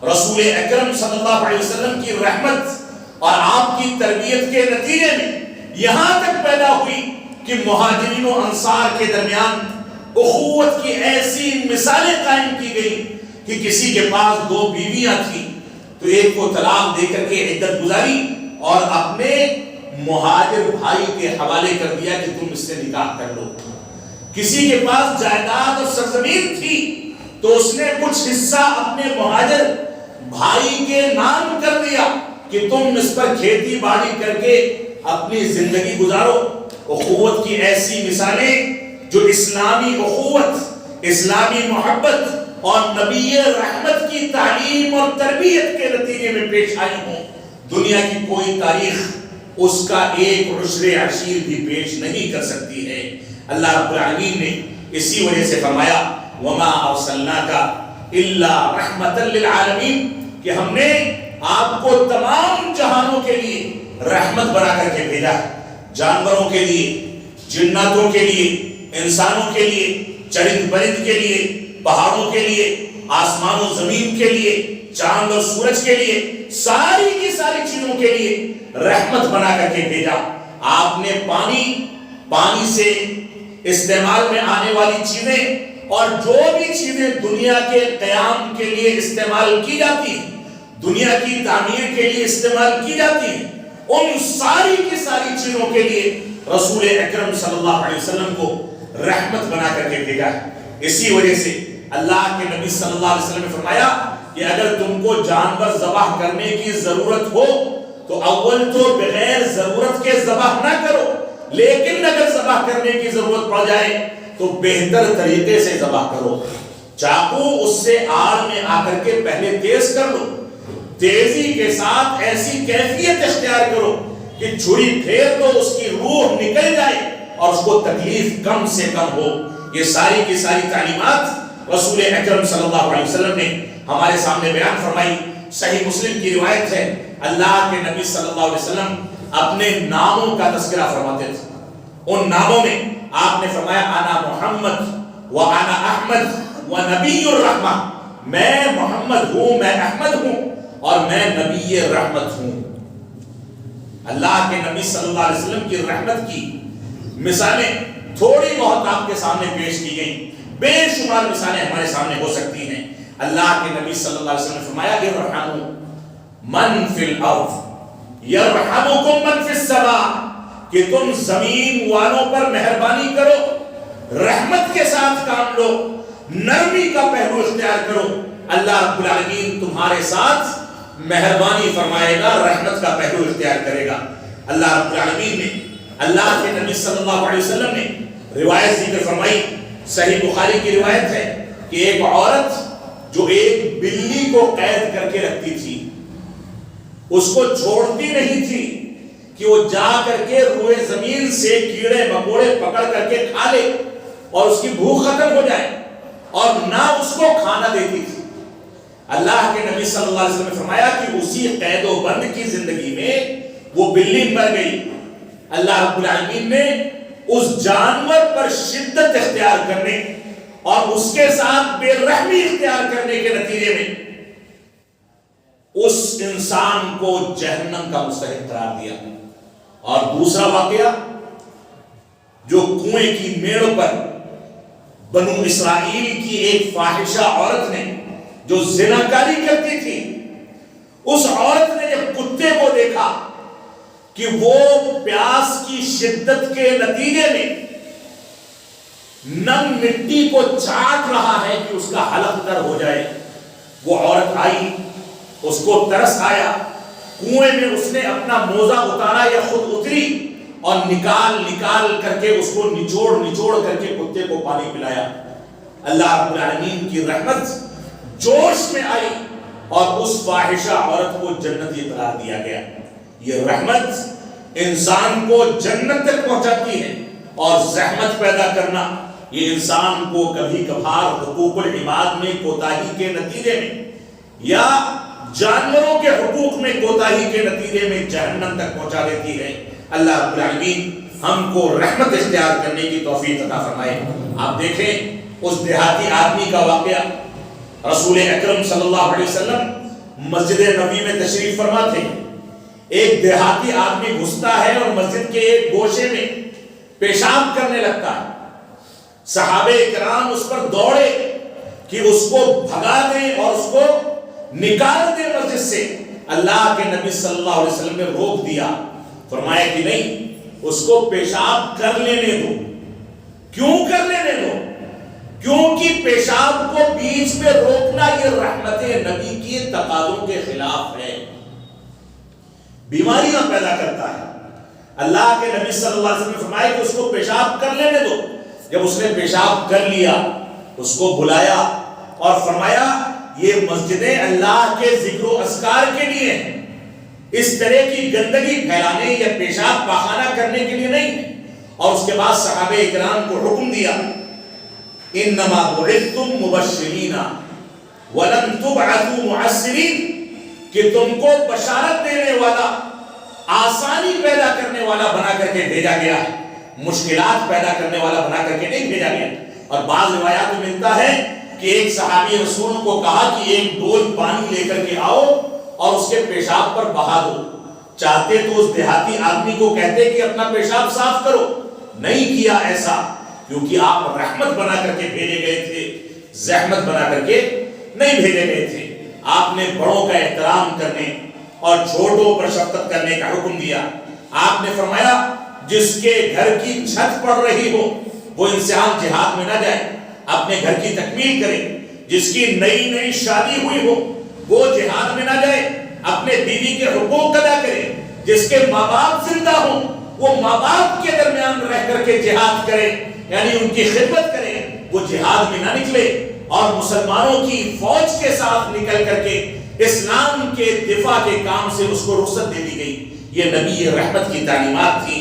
رسول اکرم صلی اللہ علیہ وسلم کی رحمت اور آپ کی تربیت کے نتیجے میں یہاں تک پیدا ہوئی کہ مہاجرین و انصار کے درمیان اخوت کی ایسی مثالیں قائم کی گئی کہ کسی کے پاس 2 بیویاں تھیں تو ایک کو طلاق دے کر کے عدت گزاری اور اپنے مہاجر بھائی کے حوالے کر دیا کہ تم اس سے نکاح کر لو۔ کسی کے پاس جائیداد اور سرزمین تھی تو اس نے کچھ حصہ اپنے مہاجر بھائی کے نام کر دیا کہ تم اس پر کھیتی باڑی کر کے اپنی زندگی گزارو۔ اخوت کی ایسی مثالیں جو اسلامی اخوت، اسلامی محبت اور نبی رحمت کی تعلیم اور تربیت کے نتیجے میں پیش آئی ہوں، دنیا کی کوئی تاریخ اس کا 1/10 بھی پیش نہیں کر سکتی ہے۔ اللہ رب العالمین نے اسی وجہ سے فرمایا وَمَا أَرْسَلْنَاكَ إِلَّا رَحْمَةً لِلْعَالَمِينَ، کہ ہم نے آپ کو تمام جہانوں کے لیے رحمت بنا کر کے بھیجا ہے، جانوروں کے لیے، جناتوں کے لیے، انسانوں کے لیے، چرند پرند کے لیے، پہاڑوں کے لیے، آسمان و زمین کے لیے، چاند اور سورج کے لیے، ساری کی ساری چیزوں کے لیے رحمت بنا کر کے بھیجا۔ آپ نے پانی سے استعمال میں آنے والی چیزیں اور جو بھی چیزیں دنیا کے قیام کے لیے استعمال کی جاتی ہیں، دنیا کی تعمیر کے لیے استعمال کی جاتی ہیں، ان ساری کی ساری چیزوں کے لیے رسول اکرم صلی اللہ علیہ وسلم کو رحمت بنا کر کے بھیجا ہے۔ اسی وجہ سے اللہ کے نبی صلی اللہ علیہ وسلم نے فرمایا کہ اگر تم کو جانور ذبح کرنے کی ضرورت ہو تو اول تو بغیر ضرورت کے ذبح نہ کرو، لیکن اگر ذبح کرنے کی ضرورت پڑ جائے تو بہتر طریقے سے ذبح کرو۔ چاقو اس سے آڑ میں آ کر کے پہلے تیز کر لو، تیزی کے ساتھ ایسی کیفیت اختیار کرو کہ چھری پھیر دو اس کی روح نکل جائے اور اس کو تکلیف کم سے کم ہو. یہ ساری کی ساری تعلیمات رسول اکرم صلی اللہ علیہ وسلم نے ہمارے سامنے بیان فرمائی. صحیح مسلم کی روایت ہے اللہ کے نبی صلی اللہ علیہ وسلم اپنے ناموں کا تذکرہ فرماتے تھے. ان ناموں میں آپ نے فرمایا انا محمد و انا احمد و نبی الرحمہ، میں محمد ہوں، میں احمد ہوں اور میں نبی رحمت ہوں. اللہ کے نبی صلی اللہ علیہ وسلم کی رحمت کی مثالیں تھوڑی بہت آپ کے سامنے پیش کی گئیں، بے شمار مثالیں ہمارے سامنے ہو سکتی ہیں. اللہ کے نبی صلی اللہ علیہ وسلم نے فرمایا ارحموا من فی الارض یرحمکم من فی السماء، کہ تم زمین والوں پر مہربانی کرو، رحمت کے ساتھ کام لو، نرمی کا پہلو اختیار کرو، اللہ رب العالمین تمہارے ساتھ مہربانی فرمائے گا، رحمت کا پہلو اختیار کرے گا. اللہ رب العالمین نے، اللہ کے نبی صلی اللہ علیہ وسلم نے روایت ذکر فرمائی. صحیح بخاری کی روایت ہے کہ ایک عورت جو ایک بلی کو قید کر کے رکھتی تھی، اس کو چھوڑتی نہیں تھی کہ وہ جا کر کے روئے زمین سے کیڑے مکوڑے پکڑ کر کے کھا لے اور اس کی بھوک ختم ہو جائے، اور نہ اس کو کھانا دیتی تھی. اللہ کے نبی صلی اللہ علیہ وسلم نے فرمایا کہ اسی قید و بند کی زندگی میں وہ بلی مر گئی. اللہ رب العالمین نے اس جانور پر شدت اختیار کرنے اور اس کے ساتھ بے رحمی اختیار کرنے کے نتیجے میں اس انسان کو جہنم کا مستحق قرار دیا. اور دوسرا واقعہ جو کنویں کی میڑ پر بنو اسرائیل کی ایک فاحشہ عورت نے جو زناکاری کرتی تھی، اس عورت نے جب کتے کو دیکھا کہ وہ پیاس کی شدت کے نتیجے میں نم مٹی کو چاٹ رہا ہے کہ اس کا حلق در ہو جائے، وہ عورت آئی، اس کو ترس آیا، کنویں میں اس نے اپنا موزہ اتارا یا خود اتری اور نکال کر کے اس کو نچوڑ کر کے کتے کو پانی پلایا. اللہ رب العالمین کی رحمت جوش میں آئی اور اس فاحشہ عورت کو جنتی قرار دیا گیا. یہ رحمت انسان کو جنت تک پہنچاتی ہے، اور زحمت پیدا کرنا یہ انسان کو کبھی کبھار حقوق العباد میں کوتاہی کے نتیجے میں یا جانوروں کے حقوق میں کوتاہی کے نتیجے میں جہنم تک پہنچا دیتی ہے. اللہ رب العالمین ہم کو رحمت اختیار کرنے کی توفیق عطا فرمائے. آپ دیکھیں اس دیہاتی آدمی کا واقعہ. رسول اکرم صلی اللہ علیہ وسلم مسجد نبی میں تشریف فرما تھے. ایک دیہاتی آدمی گھستا ہے اور مسجد کے ایک گوشے میں پیشاب کرنے لگتا ہے. صحابہ کرام اس پر دوڑے کہ اس کو بھگا دیں اور اس کو نکال دیں مسجد سے. اللہ کے نبی صلی اللہ علیہ وسلم نے روک دیا، فرمایا کہ نہیں، اس کو پیشاب کر لینے دو. کیوں کر لینے دو؟ کیونکہ پیشاب کو بیچ میں روکنا یہ رحمت نبی کی تقاضوں کے خلاف ہے، بیماریاں پیدا کرتا ہے. اللہ کے نبی صلی اللہ علیہ وسلم نے فرمایا کہ اس کو پیشاب کر لینے دو. جب اس نے پیشاب کر لیا، اس کو بلایا اور فرمایا یہ مسجدیں اللہ کے ذکر و اذکار کے لیے ہیں، اس طرح کی گندگی پھیلانے یا پیشاب پاخانہ کرنے کے لیے نہیں. اور اس کے بعد صحابہ اکرام کو حکم دیا انما بعثتم مبشرین ولم تبعثوا معسرین، کہ تم کو بشارت دینے والا، آسانی پیدا کرنے والا بنا کر کے بھیجا گیا ہے، مشکلات پیدا کرنے والا بنا کر کے نہیں بھیجا گیا. اور بعض روایات میں ملتا ہے کہ ایک صحابی رسول کو کہا کہ ایک ڈول پانی لے کر کے آؤ اور اس کے پیشاب پر بہا دو. چاہتے تو اس دیہاتی آدمی کو کہتے کہ اپنا پیشاب صاف کرو، نہیں کیا ایسا، کیونکہ آپ رحمت بنا کر کے بھیجے گئے تھے، زحمت بنا کر کے نہیں بھیجے گئے تھے. آپ نے بڑوں کا احترام کرنے اور چھوٹوں پر شفقت کرنے کا حکم دیا. آپ نے فرمایا جس کے گھر کی چھت پڑ رہی ہو وہ انسان جہاد میں نہ جائے، اپنے گھر کی تکمیل کرے. جس کی نئی شادی ہوئی ہو وہ جہاد میں نہ جائے، اپنے بیوی کے حقوق ادا کرے. جس کے ماں باپ زندہ ہوں وہ ماں باپ کے درمیان رہ کر کے جہاد کرے، یعنی ان کی خدمت کرے، وہ جہاد میں نہ نکلے اور مسلمانوں کی فوج کے ساتھ نکل کر کے اسلام کے دفاع کے کام سے اس کو رخصت دے دی گئی. یہ نبی رحمت کی تعلیمات تھی.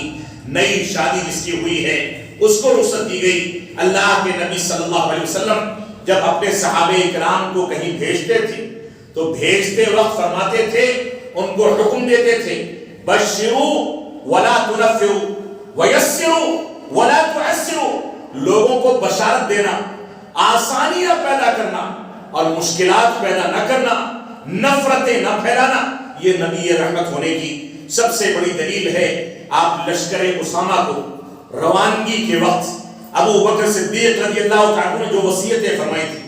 نئی شادی جس کی ہوئی ہے اس کو رخصت دی گئی. اللہ کے نبی صلی اللہ علیہ وسلم جب اپنے صحابہ کرام کو کہیں بھیجتے تھے تو بھیجتے وقت فرماتے تھے, ان کو حکم دیتے تھے, بشروا ولا تنفروا ویسروا ولا تعسروا. لوگوں کو بشارت دینا, آسانیاں پیدا کرنا اور مشکلات پیدا نہ کرنا, نفرتیں نہ پھیلانا, یہ نبی رحمت ہونے کی سب سے بڑی دلیل ہے. آپ لشکر اسامہ کو روانگی کے وقت ابو بکر صدیق رضی اللہ تعالیٰ نے جو وصیتیں فرمائی تھی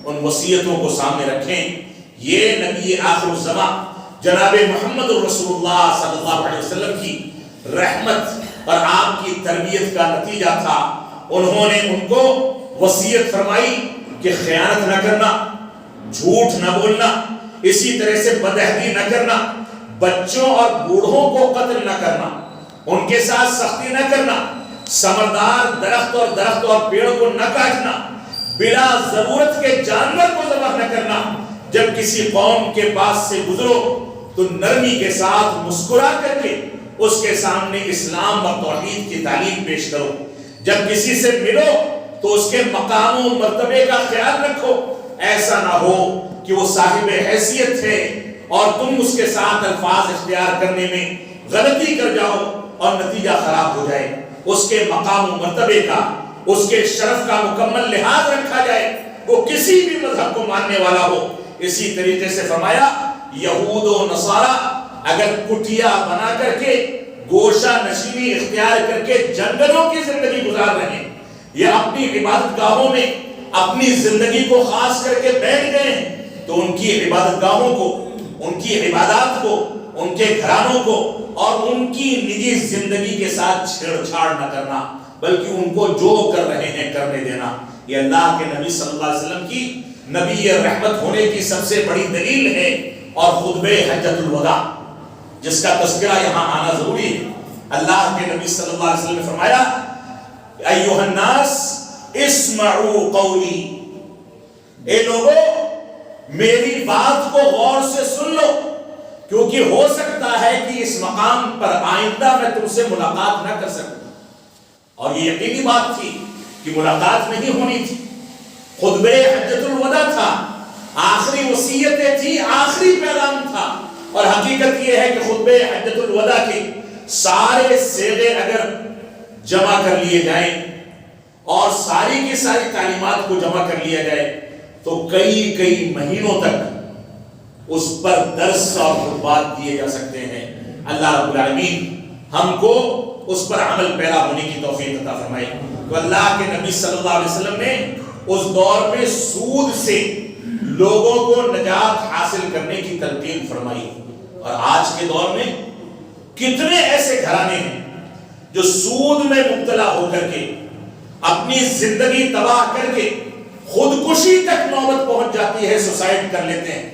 ان وصیتوں کو سامنے رکھیں. یہ نبی آخر الزمان جناب محمد رسول اللہ صلی اللہ علیہ وسلم کی رحمت اور آپ کی تربیت کا نتیجہ تھا. انہوں نے ان کو وصیت فرمائی کہ خیانت نہ کرنا, جھوٹ نہ بولنا, اسی طرح سے بدعہدی نہ کرنا, بچوں اور بوڑھوں کو قتل نہ کرنا, ان کے ساتھ سختی نہ کرنا, ثمردار درخت اور پیڑ کو نہ کاٹنا, بلا ضرورت کے جانور کو ذبح نہ کرنا. جب کسی قوم کے پاس سے گزرو تو نرمی کے ساتھ مسکرا کر کے اس کے سامنے اسلام اور توحید کی تعلیم پیش کرو. جب کسی سے ملو تو اس کے مقام و مرتبے کا خیال رکھو. ایسا نہ ہو کہ وہ صاحب حیثیت ہے اور تم اس کے ساتھ الفاظ اختیار کرنے میں غلطی کر جاؤ اور نتیجہ خراب ہو جائے. اس کے مقام و مرتبے کا, اس کے شرف کا مکمل لحاظ رکھا جائے, وہ کسی بھی مذہب کو ماننے والا ہو. اسی طریقے سے فرمایا یہود و نصارہ اگر کٹیا بنا کر کے گوشہ نشینی اختیار کر کے جنگلوں کی زندگی گزار رہے ہیں, یہ اپنی عبادت گاہوں میں اپنی زندگی کو خاص کر کے بیٹھ گئے ہیں, تو ان کی عبادت گاہوں کو, ان کی عبادات کو, ان کے گھرانوں کو اور ان کی نجی زندگی کے ساتھ چھیڑ چھاڑ نہ کرنا, بلکہ ان کو جو کر رہے ہیں کرنے دینا. یہ اللہ کے نبی صلی اللہ علیہ وسلم کی نبی رحمت ہونے کی سب سے بڑی دلیل ہے. اور خطبہ حجۃ الوداع جس کا تذکرہ یہاں آنا ضروری ہے. اللہ کے نبی صلی اللہ علیہ وسلم نے فرمایا ایھا الناس اسمعوا قولی, اے لوگو میری بات کو غور سے سن لو, کیونکہ ہو سکتا ہے کہ اس مقام پر آئندہ میں تم سے ملاقات نہ کر سکوں. اور یہ یقینی بات تھی کہ ملاقات نہیں ہونی تھی. خطبہ حجۃ الوداع تھا, آخری وصیتیں تھی, آخری پیغام تھا. اور حقیقت یہ ہے کہ خطبہ حجۃ الوداع کے سارے صیغے اگر جمع کر لیے جائیں اور ساری کی ساری تعلیمات کو جمع کر لیا جائے تو کئی مہینوں تک اس پر درس اور خطبات دیے جا سکتے ہیں. اللہ رب العالمین ہم کو اس پر عمل پیرا ہونے کی توفیق عطا فرمائے. تو اللہ کے نبی صلی اللہ علیہ وسلم نے اس دور میں سود سے لوگوں کو نجات حاصل کرنے کی تلقین فرمائی. اور آج کے دور میں کتنے ایسے گھرانے ہیں جو سود میں مبتلا ہو کر کے اپنی زندگی تباہ کر کے خودکشی تک نوبت پہنچ جاتی ہے, سوسائڈ کر لیتے ہیں.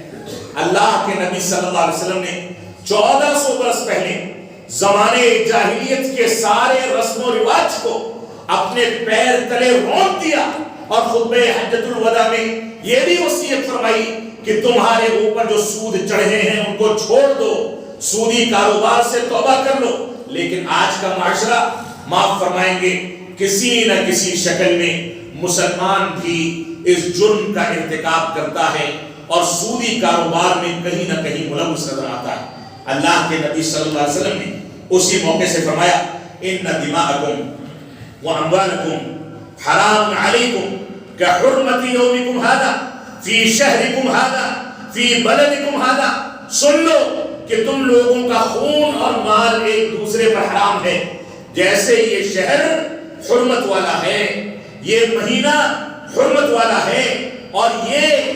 اللہ کے نبی صلی اللہ علیہ وسلم نے 1400 برس پہلے زمانے جاہلیت کے سارے رسم و رواج کو اپنے پیر تلے رونت دیا اور خطبہ حجۃ الوداع میں یہ بھی وصیت فرمائی کہ تمہارے اوپر جو سود چڑھے ہیں ان کو چھوڑ دو, سودی کاروبار سے توبہ کر لو. لیکن آج کا معاشرہ معاف فرمائیں گے کسی نہ کسی شکل میں مسلمان بھی اس جرم کا ارتکاب کرتا ہے اور سودی کاروبار میں کہیں نہ کہیں ملوث نظر آتا ہے. اللہ کے نبی صلی اللہ علیہ وسلم نے اسی موقع سے فرمایا ان دماءکم واموالکم حرام علیکم کحرمت یومکم ھذا فی شہرکم ھذا فی بلدکم ھذا. سن لو کہ تم لوگوں کا خون اور مال ایک دوسرے پر حرام ہے, جیسے یہ شہر حرمت والا ہے, یہ مہینہ حرمت والا ہے, اور یہ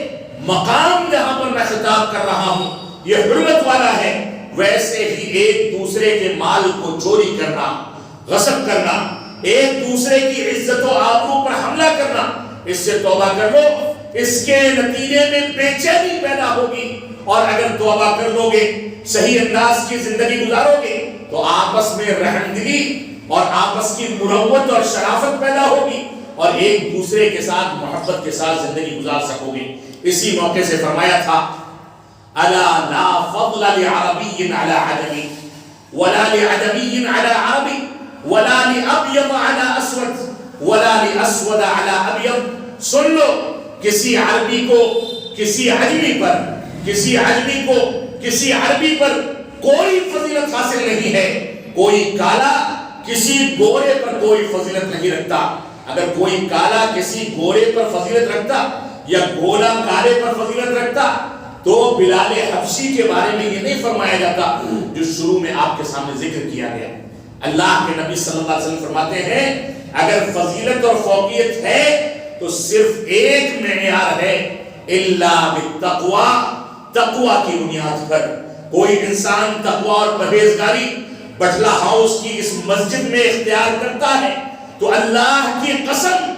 مقام جہاں پر میں خطاب کر رہا ہوں یہ حرمت والا ہے. ویسے ہی ایک دوسرے کے مال کو چوری کرنا, غصب کرنا, ایک دوسرے کی عزت و آبرو پر حملہ کرنا, اس سے توبہ کر لو. اس کے نتیجے میں بے چینی پیدا ہوگی, اور اگر توبہ کر لو گے, صحیح انداز کی زندگی گزارو گے تو آپس میں رحمدلی اور آپس کی مروت اور شرافت پیدا ہوگی, اور ایک دوسرے کے ساتھ محبت کے ساتھ زندگی گزار سکو گے. اسی موقع سے فرمایا تھا الا لا فضل لعربی علی عجمی ولا لعجمی علی عربی ولا لابیض علی اسود ولا لاسود علی ابیض. سن لو، کسی عربی کو کسی عجمی پر، کسی عجمی کو کسی عربی پر کوئی فضیلت حاصل نہیں ہے. کوئی کالا کسی گورے پر کوئی فضیلت نہیں رکھتا. اگر کوئی کالا کسی گورے پر فضیلت رکھتا یا گولا کالے پر فضیلت رکھتا تو بلال حبشی کے بارے میں یہ نہیں فرمایا جاتا جو شروع میں آپ کے سامنے ذکر کیا گیا. اللہ کے نبی صلی اللہ علیہ وسلم فرماتے ہیں اگر فضیلت اور فوقیت ہے تو صرف ایک معیار ہے، الا بالتقوی، تقوی کی بنیاد پر. کوئی انسان تقوی اور پرہیزگاری بٹلہ ہاؤس کی اس مسجد میں اختیار کرتا ہے تو اللہ کی قسم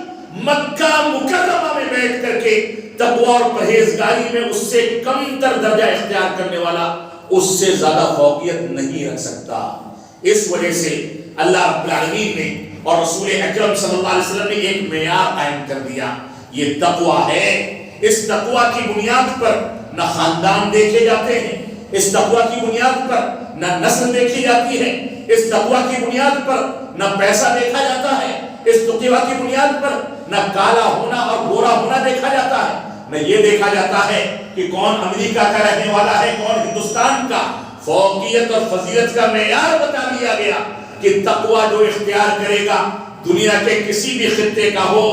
مکہ مکرمہ میں بیٹھ کر کے تقوی اور پرہیزگاری میں اس سے کم تر درجہ اختیار کرنے والا اس سے زیادہ فوقیت نہیں رکھ سکتا. اس وجہ سے اللہ رب العالمین نے اور رسول اکرم صلی اللہ علیہ وسلم نے ایک معیار قائم کر دیا، یہ تقوی ہے. اس تقوی کی بنیاد پر نہ خاندان دیکھے جاتے ہیں، اس تقوی کی بنیاد پر نہ نسل دیکھی جاتی ہے، اس تقوی کی بنیاد پر نہ پیسہ دیکھا جاتا ہے، اس تقوی کی بنیاد پر نہ کالا ہونا اور گورا ہونا دیکھا جاتا ہے، نہ یہ دیکھا جاتا ہے کہ کون امریکہ کا رہنے والا ہے کون ہندوستان کا. فوقیت اور فضیلت کا معیار بتا دیا گیا کہ تقوی جو اختیار کرے گا دنیا کے کسی بھی خطے کا ہو،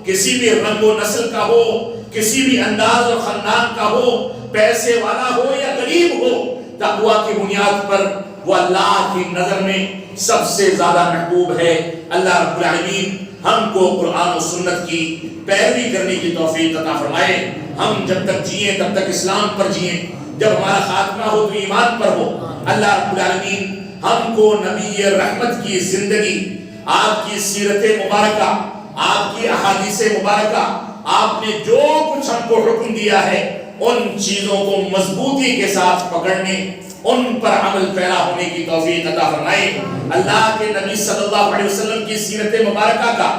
کسی بھی رنگ و نسل کا ہو، کسی بھی انداز اور خاندان کا ہو، پیسے والا ہو یا غریب ہو، تقوی کی بنیاد پر وہ اللہ کی نظر میں سب سے زیادہ محبوب ہے. اللہ رب العالمین ہم کو قرآن و سنت کی پیروی کرنے کی توفیق عطا فرمائے. ہم جب تک جئیں تب تک اسلام پر جئیں، جب ہمارا خاتمہ ہو تو ایمان پر ہو. اللہ رب العالمین ہم کو نبی رحمت کی زندگی، آپ کی سیرت مبارکہ، آپ کی احادیث مبارکہ، آپ نے جو کچھ ہم کو حکم دیا ہے ان چیزوں کو مضبوطی کے ساتھ پکڑنے، ان پر عمل پیرا ہونے کی توفیق عطا فرمائے. اللہ کے نبی صلی اللہ علیہ وسلم کی سیرت مبارکہ کا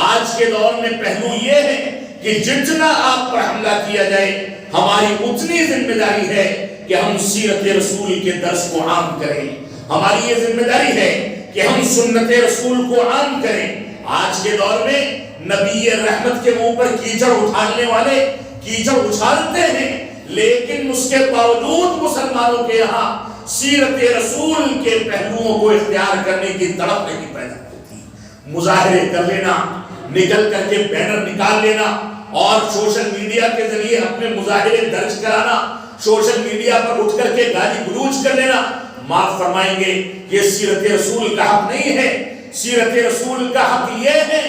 آج کے دور میں پہلو یہ ہے کہ جتنا آپ پر حملہ کیا جائے ہماری اتنی ذمہ داری ہے کہ ہم سیرت رسول کے درس کو عام کریں. ہماری یہ ذمہ داری ہے کہ ہم سنت رسول کو عام کریں. آج کے دور میں نبی رحمت کے منہ پر کیچڑ اٹھانے والے کیچڑ اچھالتے ہیں، لیکن اس کے باوجود مسلمانوں کے یہاں سیرت رسول کے پہلوؤں کو اختیار کرنے کی تڑپ نہیں پیدا ہوتی. مظاہرے کر لینا، نکل کر کے بینر نکال لینا اور سوشل میڈیا کے ذریعے اپنے مظاہرے درج کرانا، سوشل میڈیا پر اٹھ کر کے گالی گلوچ کر لینا، معاف فرمائیں گے یہ سیرت رسول کا حق نہیں ہے. سیرت رسول کا حق یہ ہے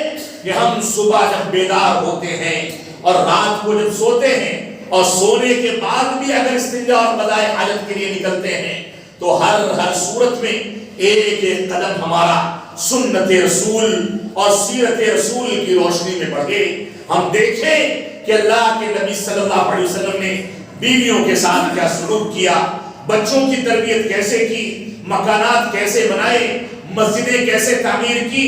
کہ ہم صبح جب بیدار ہوتے ہیں اور رات کو جب سوتے ہیں اور سونے کے بعد بھی اگر استنجا اور قضاء حاجت کے لیے نکلتے ہیں تو ہر صورت میں ایک ایک قدم ہمارا سنت رسول اور سیرت رسول کی روشنی میں بڑھے. ہم دیکھیں کہ اللہ کے نبی صلی اللہ علیہ وسلم نے بیویوں کے ساتھ کیا سلوک کیا، بچوں کی تربیت کیسے کی، مکانات کیسے بنائے، مسجدیں کیسے تعمیر کی،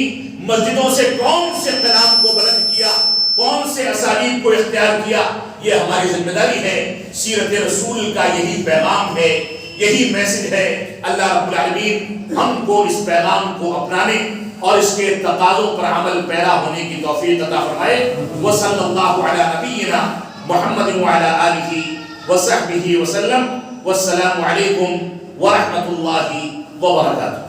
مسجدوں سے کون سے کلام کو بلند کیا، کون سے اسالیب کو اختیار کیا. یہ ہماری ذمہ داری ہے. سیرت رسول کا یہی پیغام ہے، یہی میسج ہے. اللہ رب العالمین ہم کو اس پیغام کو اپنانے اور اس کے تقاضوں پر عمل پیرا ہونے کی توفیق عطا فرمائے. وصلی اللہ علی نبینا محمد وعلی آلہ وصحبہ وسلم. والسلام علیکم ورحمۃ اللہ وبرکاتہ.